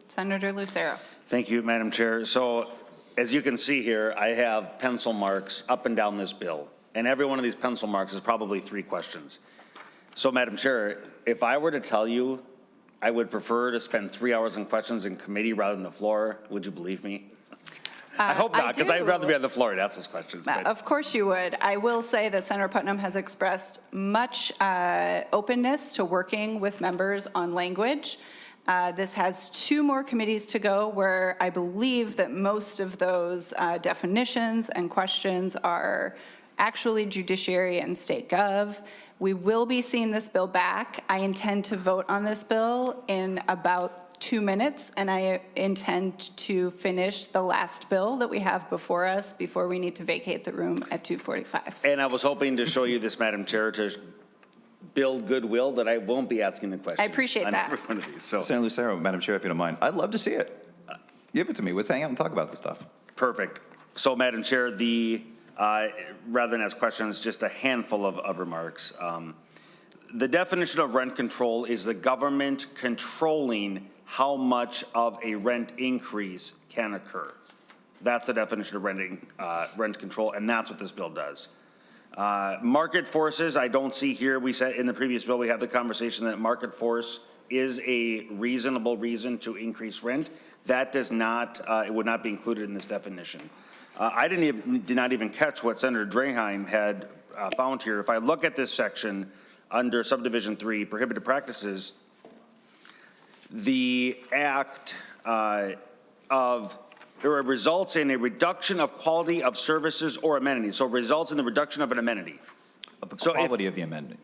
Senator Lucero. Thank you, Madam Chair. So as you can see here, I have pencil marks up and down this bill, and every one of these pencil marks is probably 3 questions. So, Madam Chair, if I were to tell you I would prefer to spend 3 hours on questions in committee rather than the floor, would you believe me? I hope not, because I'd rather be on the floor and ask those questions. But. Of course you would. I will say that Senator Putnam has expressed much openness to working with members on language. This has 2 more committees to go where I believe that most of those definitions and questions are actually judiciary and state gov. We will be seeing this bill back. I intend to vote on this bill in about 2 minutes, and I intend to finish the last bill that we have before us before we need to vacate the room at 2:45. And I was hoping to show you this, Madam Chair, to build goodwill that I won't be asking the question. I appreciate on that. every one of these. So Senator Lucero, Madam Chair, if you don't mind, I'd love to see it. Give it to me. Let's hang out and talk about this stuff. perfect. So Madam Chair, rather than ask questions, just a handful of remarks. The definition of rent control is the government controlling how much of a rent increase can occur. That's the definition of rent control, and that's what this bill does. Market forces, I don't see here. We said in the previous bill, we had the conversation that market force is a reasonable reason to increase rent. That does not, it would not be included in this definition. I did not even catch what Senator Draheim had found here. If I look at this section under subdivision 3, prohibited practices, the act results in a reduction of quality of services or amenities. So results in the reduction of an amenity. Of the quality of the amendment.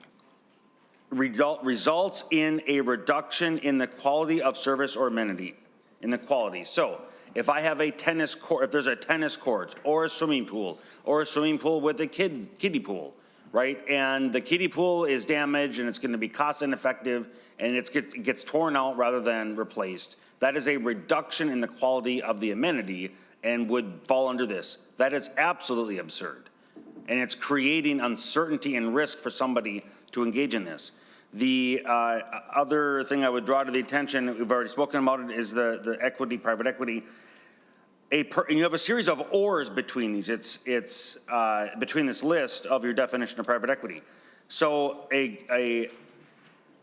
Results in a reduction in the quality of service or amenity, in the quality. So if I have a tennis court, if there's a tennis court or a swimming pool with a kiddie pool, right? And the kiddie pool is damaged and it's going to be cost ineffective and it gets torn out rather than replaced. That is a reduction in the quality of the amenity and would fall under this. That is absolutely absurd. And it's creating uncertainty and risk for somebody to engage in this. The other thing I would draw to the attention, we've already spoken about it, is the equity, private equity. And you have a series of ors between these. It's between this list of your definition of private equity. So a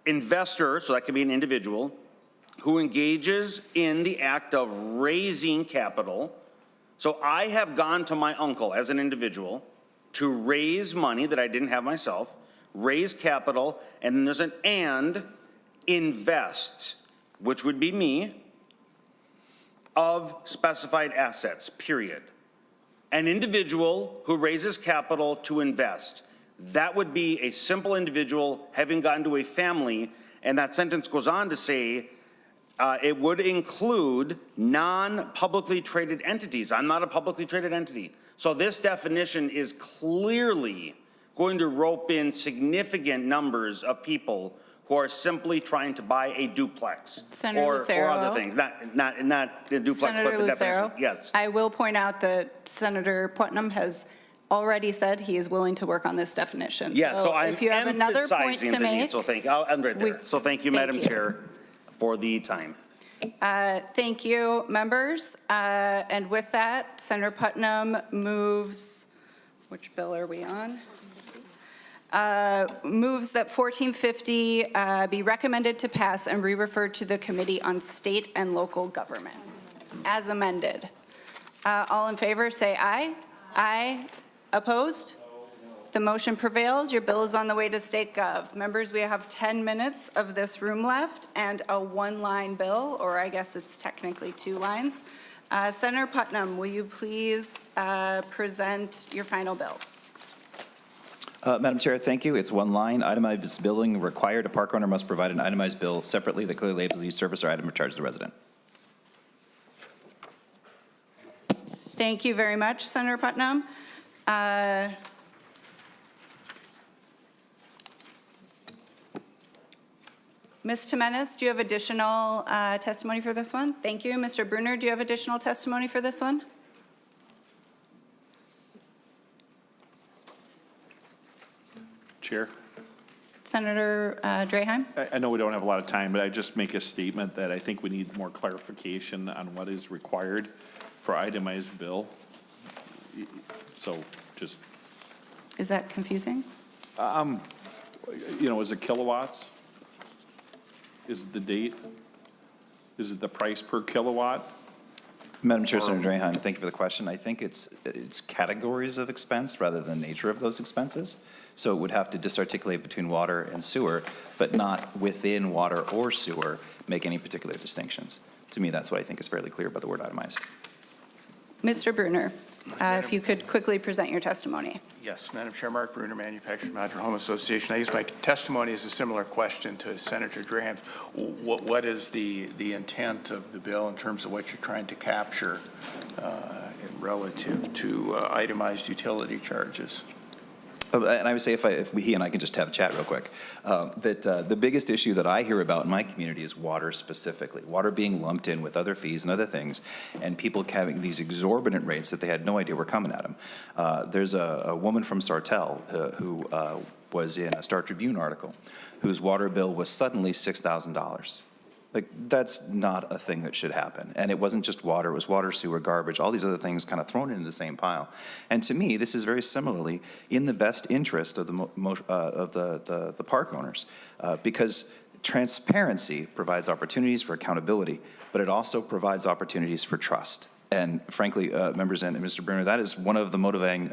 investor, so that can be an individual, who engages in the act of raising capital. So I have gone to my uncle as an individual to raise money that I didn't have myself, raise capital, and then there's an and invests, which would be me, of specified assets, period. An individual who raises capital to invest, that would be a simple individual having gotten to a family, and that sentence goes on to say it would include non-publicly traded entities. I'm not a publicly traded entity. So this definition is clearly going to rope in significant numbers of people who are simply trying to buy a duplex or other things, not a duplex, Senator but the Lucero, definition. Yes. I will point out that Senator Putnam has already said he is willing to work on this definition. Yes, so I'm if you have another point emphasizing to the need. make, So I'll end right there. So thank you, Madam you. Chair, for the time. Thank you, members. And with that, Senator Putnam moves, which bill are we on? Moves that 1450 be recommended to pass and re-referred to the Committee on State and Local Government as amended. All in favor, say aye. Aye. Opposed? The motion prevails. Your bill is on the way to State Gov. Members, we have 10 minutes of this room left and a one-line bill, or I guess it's technically 2 lines. Senator Putnam, will you please present your final bill? Madam Chair, thank you. It's one line. Itemized billing required. A park owner must provide an itemized bill separately that clearly labels each service or item or charge the resident. Thank you very much, Senator Putnam. Ms. Temenis, do you have additional testimony for this one? Thank you. Mr. Bruner, do you have additional testimony for this one? Chair? Senator Draheim? I know we don't have a lot of time, but I just make a statement that I think we need more clarification on what is required for itemized bill. So just. Is that confusing? Is it kilowatts? Is it the date? Is it the price per kilowatt? Madam Chair, Senator Draheim, thank you for the question. I think it's categories of expense rather than the nature of those expenses. So it would have to disarticulate between water and sewer, but not within water or sewer make any particular distinctions. To me, that's what I think is fairly clear by the word itemized. Mr. Bruner, if you could quickly present your testimony. Yes, Madam Chair, Mark Bruner, Manufactured Modular Home Association. I guess my testimony is a similar question to Senator Draheim's. What is the intent of the bill in terms of what you're trying to capture relative to itemized utility charges? And I would say if he and I could just have a chat real quick, that the biggest issue that I hear about in my community is water specifically, water being lumped in with other fees and other things, and people having these exorbitant rates that they had no idea were coming at them. There's a woman from Sartell who was in a Star Tribune article whose water bill was suddenly $6,000. Like, that's not a thing that should happen. And it wasn't just water, it was water, sewer, garbage, all these other things kind of thrown into the same pile. And to me, this is very similarly in the best interest of the park owners, because transparency provides opportunities for accountability, but it also provides opportunities for trust. And frankly, members and Mr. Bruner, that is one of the motivating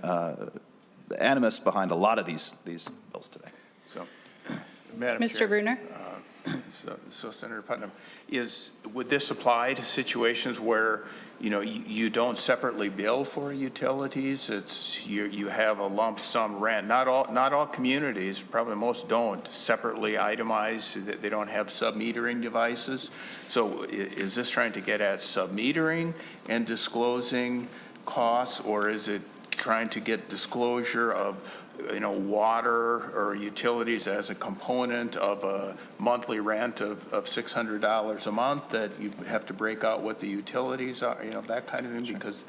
animus behind a lot of these bills today. So, Madam Mr. Chair, Bruner? So Senator Putnam, would this apply to situations where, you know, you don't separately bill for utilities? It's you have a lump sum rent. Not all communities, probably most don't separately itemize. They don't have sub-metering devices. So is this trying to get at sub-metering and disclosing costs, or is it trying to get disclosure of, you know, water or utilities as a component of a monthly rent of $600 a month that you have to break out what the utilities are, you know, that kind of thing, because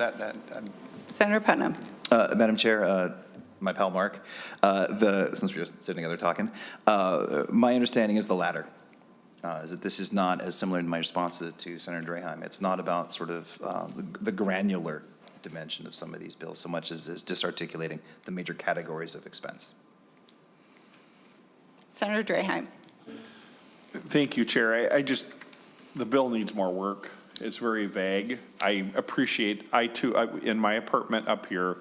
Senator Putnam. Madam Chair, my pal Mark, since we're just sitting together talking, my understanding is the latter. Is that this is not, as similar to my response to Senator Draheim, it's not about sort of the granular dimension of some of these bills so much as disarticulating the major categories of expense. Senator Draheim. Thank you, Chair. The bill needs more work. It's very vague. I appreciate, in my apartment up here,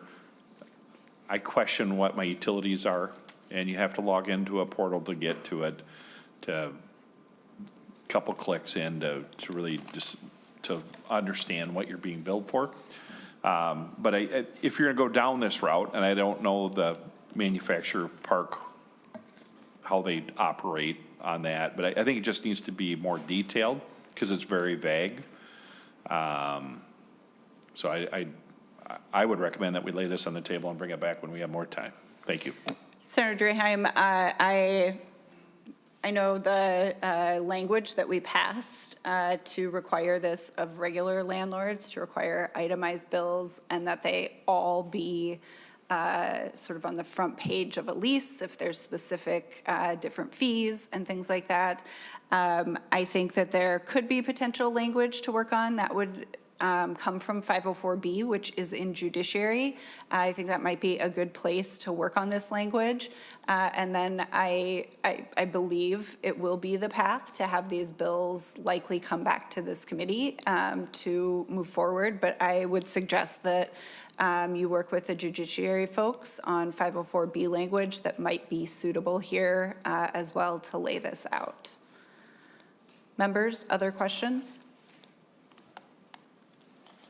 I question what my utilities are, and you have to log into a portal to get to it, to a couple clicks in to really just to understand what you're being billed for. But if you're going to go down this route, and I don't know the manufacturer park, how they operate on that, but I think it just needs to be more detailed because it's very vague. So I would recommend that we lay this on the table and bring it back when we have more time. Thank you. Senator Draheim, I know the language that we passed to require this of regular landlords, to require itemized bills, and that they all be sort of on the front page of a lease if there's specific different fees and things like that. I think that there could be potential language to work on that would come from 504B, which is in judiciary. I think that might be a good place to work on this language. And then I believe it will be the path to have these bills likely come back to this committee to move forward. But I would suggest that you work with the judiciary folks on 504B language that might be suitable here as well to lay this out. Members, other questions?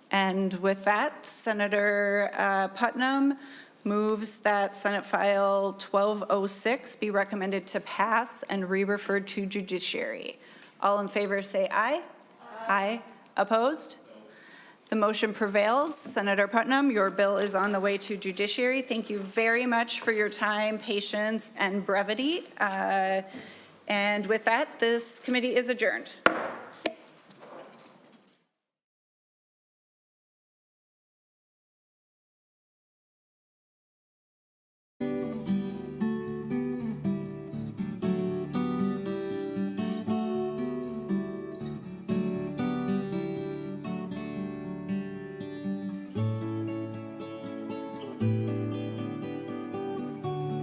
And with that, Senator Putnam moves that Senate File 1206 be recommended to pass and re-referred to judiciary. All in favor say aye. Aye. Opposed? The motion prevails. Senator Putnam, your bill is on the way to judiciary. Thank you very much for your time, patience, and brevity. And with that, this committee is adjourned.